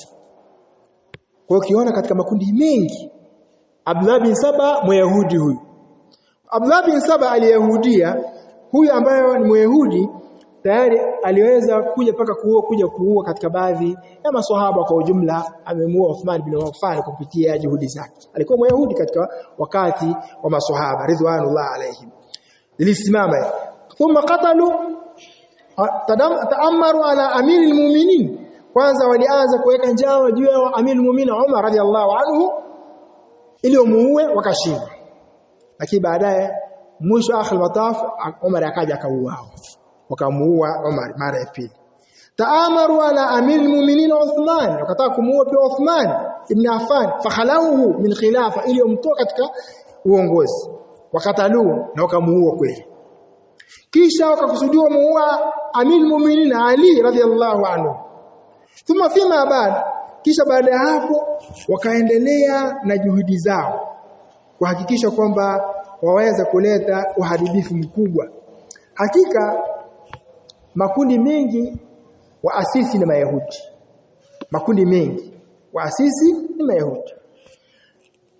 Kwa hiyo ukiona katika makundi mengi Abdullah ibn Saba Myahudi huyu. Abdullah ibn Saba aliyahudia huyu ambaye ni Myahudi tayari aliweza kuja kuua katika baadhi ya maswahaba kwa ujumla. Amemuua Uthman bin Affan kupitia juhudi zake. Alikuwa Myahudi katika wakati wa maswahaba ridwanullah alayhim. Ilisimama. Thumma qatalu ta'ammaru ala amiril mu'minin, kwanza walianza kuweka njama juu ya Amirul Mu'minin Umar radhiallahu anhu ili wamuue, wakashinda. Lakini baadaye mwisho akhir mataf Umar akaja akauao, wakamuua Umar mara ya pili. Taamaru ala Amirul Mu'minin Uthman, wakataka kumuua pia Uthman ibn Affan, fakhalauhu min khilafa, ili umtoa katika uongozi, wakataluhu na wakamuua kweli. Kisha wakakusudiwa muua Amirul Mu'minin Ali radhiallahu anhu. Thumma fima baad, kisha baada ya hapo wakaendelea na juhudi zao kuhakikisha kwamba waweza kuleta uharibifu mkubwa. Hakika makundi mengi waasisi ni Mayahudi. Makundi mengi waasisi ni Mayahudi.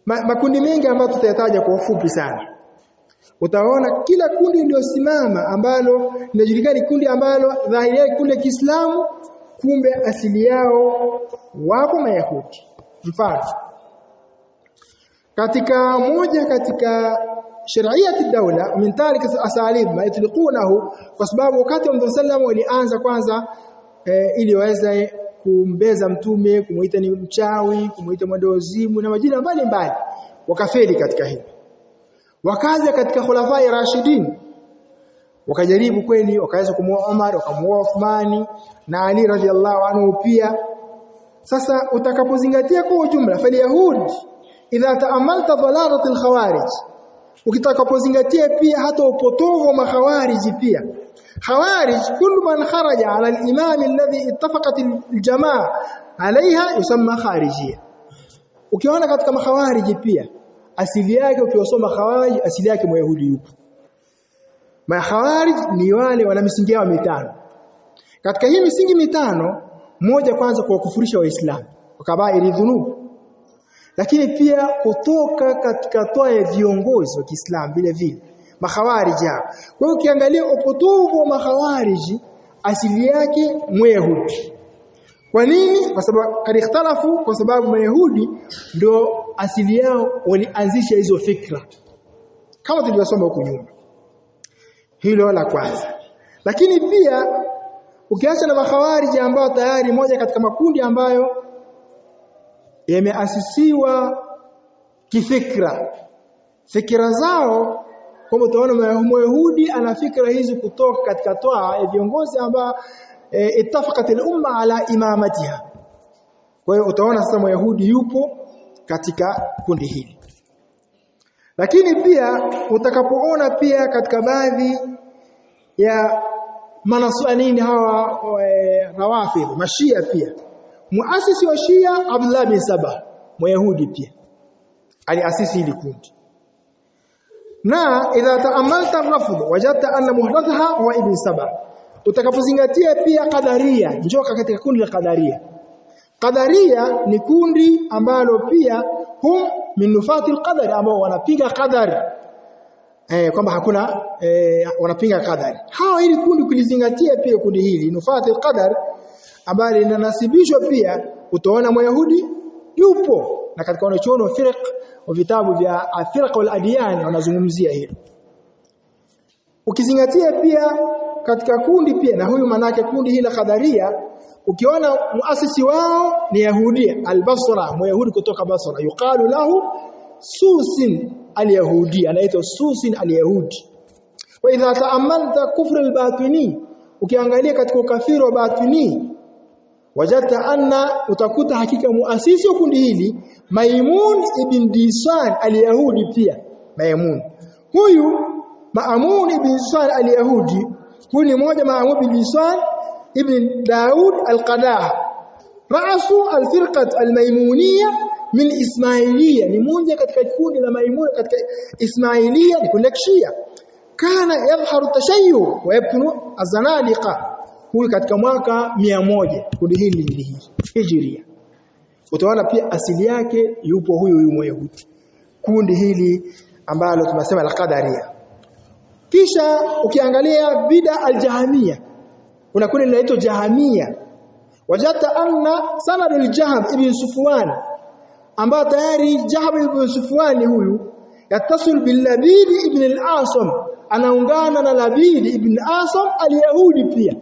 Makundi mengi ambayo tutayataja kwa ufupi sana. Utaona kila kundi lililosimama ambalo linajulikana kundi ambalo dhahiri yake kundi la Kiislamu, kumbe asili yao wapo Mayahudi. Mfano, katika moja katika shariati dawla min tarik asalib ma yutliqunahu, kwa sababu wakati wa Mtume sallallahu walianza kwanza ili waweze kumbeza mtume, kumuita ni mchawi, kumuita mwendozimu na majina mbalimbali, wakafeli katika hili. Wakaja katika khulafai rashidin, wakajaribu kweli, wakaweza kumuua Umar, wakamuua Uthmani na Ali radhiallahu anhu pia. Sasa utakapozingatia kwa ujumla, fali yahudi idha taamalta dhalalat al-khawarij, ukitakapozingatia pia hata upotovu wa makhawarij pia. Khawarij kullu man kharaja ala al-imam alladhi ittafaqat al-jamaa alayha yusamma kharijiyya. Ukiona katika makhawarij pia asili yake, ukiwasoma khawarij asili yake Myahudi yupo. Makhawarij ni wale wana misingi yao mitano. Katika hii misingi mitano, moja kwanza kwa kufurisha Waislamu kwa kabairi dhunub, lakini pia kutoka katika toa ya viongozi wa Kiislamu vile vile makhawarij hao. Kwa hiyo ukiangalia upotovu wa makhawarij asili yake Myahudi. Kwa nini? Kwa sababu kadikhtalafu, kwa sababu Mayahudi ndio asili yao walianzisha hizo fikra kama tulivyosoma huko nyuma. Hilo la kwanza. Lakini pia ukiacha na makhawarij ambao tayari moja katika makundi ambayo yameasisiwa kifikra, fikra zao kama utaona Myahudi ana fikra hizi kutoka katika toa ya viongozi ambao ittafaqat al-umma ala imamatiha. Kwa hiyo utaona sasa Myahudi yupo katika kundi hili. Lakini pia utakapoona pia katika baadhi ya manasuanini hawa rawafidh mashia, pia muasisi wa Shia Abdullah bin Sabah Myahudi pia aliasisi hili kundi. Na idha taamalta rafd wajadta anna muhdathaha huwa ibn Sabah. Utakapozingatia pia Qadaria, njoka katika kundi la Qadaria. Qadaria ni kundi ambalo pia hum min nufati al-qadar, ambao wanapinga qadar, kwamba hakuna wanapinga qadar. Hao hili kundi kulizingatia pia kundi hili nufati al-qadar ambalo linanasibishwa pia, utaona Myahudi yupo, na katika wanachuoni wa firq wa vitabu vya firq wal adyan wanazungumzia hilo. Ukizingatia pia katika kundi pia, na huyu manake kundi hili la Qadaria, ukiona muasisi wao ni Yahudi al-Basra, Myahudi kutoka Basra, yuqalu lahu Susin al-Yahudi, anaitwa Susin al-Yahudi. Wa idha taamalta kufr al-batini, ukiangalia katika ukafiri wa batini, wajadta anna, utakuta hakika muasisi wa kundi hili Maimun ibn Disan al-Yahudi pia. Huyu Ma'mun ibn Disan al-Yahudi, huyu ni mmoja Ma'mun ibn Disan ibn Daud al-Qadah, ra'su al-firqat al-Maimuniyya min Ismailiyya, ni mmoja katika kundi la Maimuna katika Ismailiyya, ni kundi la Shia. Kana yadhharu tashayyuh wa yabtunu az-zanadiqa, huyu katika mwaka 100 kundi hili ni Hijria. Utaona pia asili yake yupo huyu Myahudi, kundi hili ambalo tunasema la Qadaria. Kisha ukiangalia bid'a al-Jahmiyya, kuna kundi linaloitwa Jahmiyya. Wajata anna sanad al-Jahm ibn Sufwan, ambao tayari Jahm ibn Sufwan huyu yatasul bil Labid ibn al-Asam, anaungana na Labid ibn Asam al-Yahudi pia.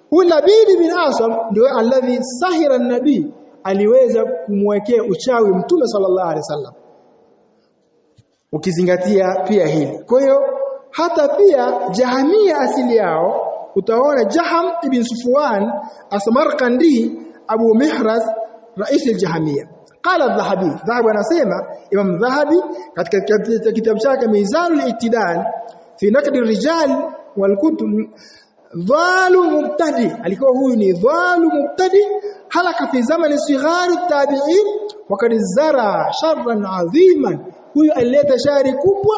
Huyu Labid bin Asam ndio alladhi sahira an-nabii, aliweza kumwekea uchawi Mtume sallallahu alaihi wasallam. Ukizingatia pia hili. Kwa hiyo hata pia Jahamia asili yao utaona Jaham ibn Sufwan As-Samarqandi Abu Mihraz rais al-Jahamia. Qala al-Dhahabi, Dhahabi anasema, Imam Dhahabi katika kitabu chake Mizan al-I'tidal fi naqd ar-rijal wal kutub, dhalu mubtadi, alikuwa huyu ni dhalu mubtadi, halaka fi zaman sighar at-tabi'in wa kad zara sharran 'aziman. Huyu alileta shari kubwa.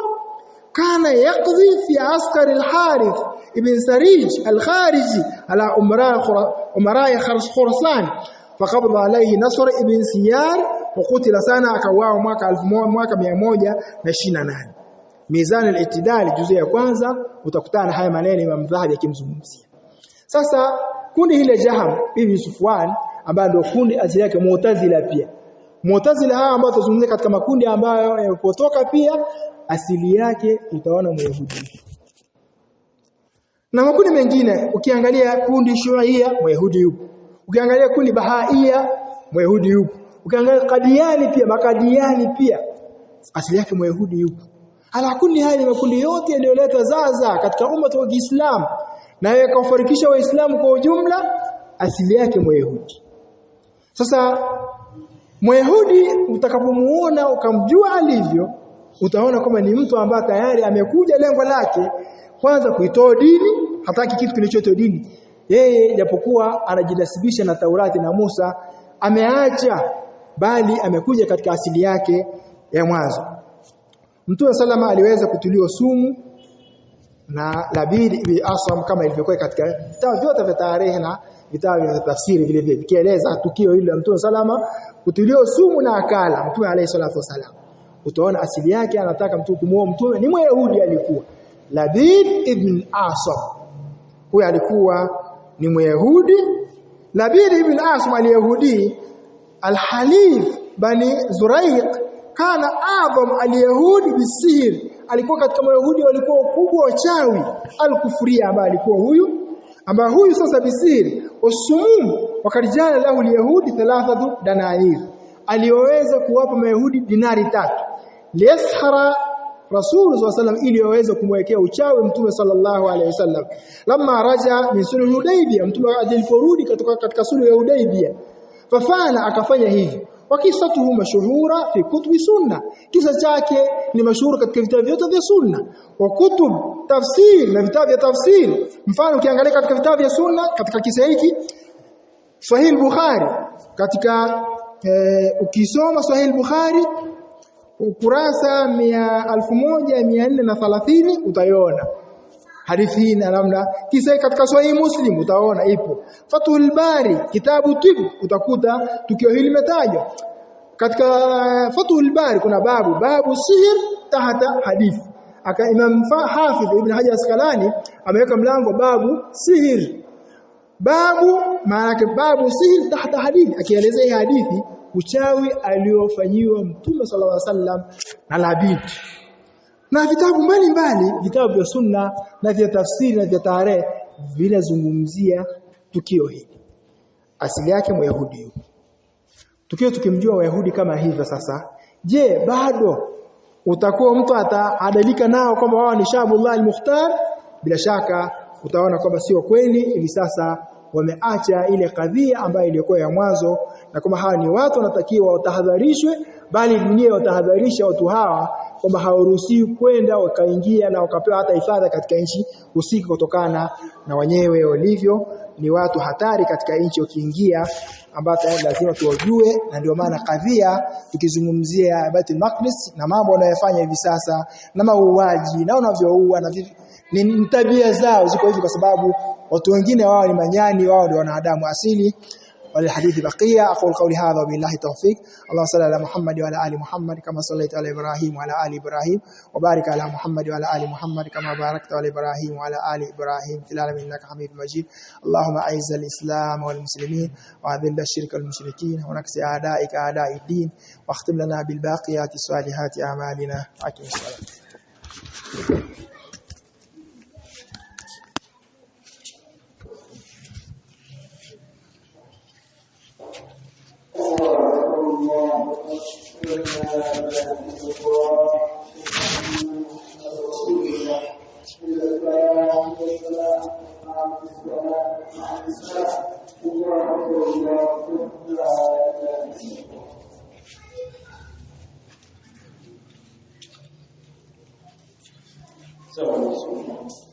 Kana yaqdi fi askar al-Harith ibn Sarij al-Khariji ala umara Khurasan, faqabada alayhi Nasr ibn Siyar wa qutila sana, akauawa mwaka 1128. Mizan al-I'tidal juzu ya kwanza utakutana haya maneno Imam Dhahabi yakimzungumzia. Sasa kundi hile Jaham ibn Sufwan ambaye ndio kundi asili yake Mu'tazila pia. Mu'tazila hawa ambao tuzungumzia katika makundi ambayo yanapotoka pia asili yake utaona Myahudi. Na makundi mengine ukiangalia kundi Shuaia Myahudi yupo. Ukiangalia kundi Bahaia Myahudi yupo. Ukiangalia Qadiani pia, Makadiani pia asili yake Myahudi yupo. Ala kundi haya ni makundi yote yaliyoleta zaza katika umma wa Kiislamu na yakafarikisha Waislamu kwa ujumla, asili yake Myahudi. Sasa Myahudi utakapomuona ukamjua alivyo, utaona kama ni mtu ambaye tayari amekuja lengo lake kwanza kuitoa dini, hataki kitu kilichotoa dini. Yeye japokuwa anajinasibisha na Taurati na Musa, ameacha, bali amekuja katika asili yake ya mwanzo. Mtume salama aliweza kutuliwa sumu na Labid ibn Asam kama ilivyokuwa katika vitabu vyote vya tarehe na vitabu vya tafsiri vile vile vikieleza tukio hilo la Mtume salama kutuliwa sumu na akala Mtume alayhi salatu wasalam. Utaona asili yake anataka mtu kumuoa Mtume ni Myahudi alikuwa. Labid ibn Asam huyo alikuwa ni Myahudi. Labid ibn Asam al-Yahudi al-Halif bani Zuraiq kana adham al-Yahudi bisihir, alikuwa katika Wayahudi walikuwa wakubwa wachawi, al-kufria ambaye alikuwa huyu sasa bisihir usumum, wakarijana lahu al-Yahudi 3 danair, alioweza kuwapa Wayahudi dinari 3 liyashara Rasul sallallahu alayhi ili waweze kumwekea uchawi Mtume sallallahu alayhi wasallam. Lamma raja min sulh Hudaybiyah, Mtume aliporudi katika sulh ya Hudaybiyah, fafana akafanya hivi. Wakisatuhu mashhura fi kutubi sunna, kisa chake ni mashuhuri katika vitabu vyote vya sunna, wa kutub tafsir na vitabu vya tafsir. Mfano ukiangalia katika vitabu vya sunna katika kisa hiki Sahih Bukhari, katika ukisoma Sahih Bukhari ukurasa 1430 utaiona hadithi hii na namna. Kisa katika Sahih Muslim utaona ipo. Fathul Bari kitabu tib utakuta tukio hili limetajwa. Katika Fathul Bari kuna babu sihir tahta hadithi. Imam Hafidh Ibn Hajar Asqalani ameweka mlango babu sihir. Babu maana yake babu sihir tahta hadithi, akielezea hadithi uchawi aliofanyiwa Mtume sallallahu alaihi wasallam na Labid. Na vitabu mbalimbali, vitabu vya sunna na vya tafsiri na vya tarehe vinazungumzia tukio hili. Asili yake Myahudi. Tukio tukimjua Wayahudi kama hivyo sasa, je, bado utakuwa mtu ataadalika nao kwamba wao ni Shabullah al-Mukhtar? Bila shaka utaona kwamba sio kweli. Hivi sasa wameacha ile kadhia ambayo ilikuwa ya mwanzo, na kama hawa ni watu wanatakiwa watahadharishwe, bali dunia watahadharisha watu hawa kwamba hawaruhusiwi kwenda wakaingia na wakapewa hata hifadhi katika nchi husika, kutokana na wenyewe walivyo ni watu hatari katika nchi. Ukiingia ambapo lazima tuwajue, na ndio maana kadhia tukizungumzia Baitul Maqdis na mambo wanayofanya hivi sasa na mauaji na wanavyoua na ni tabia zao ziko hivi, kwa sababu watu wengine wao ni manyani, wao ndio wanadamu asili. والحديث بقية. أقول قولي هذا وبالله التوفيق. اللهم صل على محمد وعلى آل محمد كما صليت على إبراهيم وعلى آل إبراهيم، وبارك على محمد وعلى آل محمد كما باركت على إبراهيم وعلى آل إبراهيم في العالمين إنك حميد مجيد. اللهم أعز الإسلام والمسلمين وأذل الشرك والمشركين ونكس أعدائك أعداء الدين، واختم لنا بالباقيات الصالحات أعمالنا. أقم الصلاة. So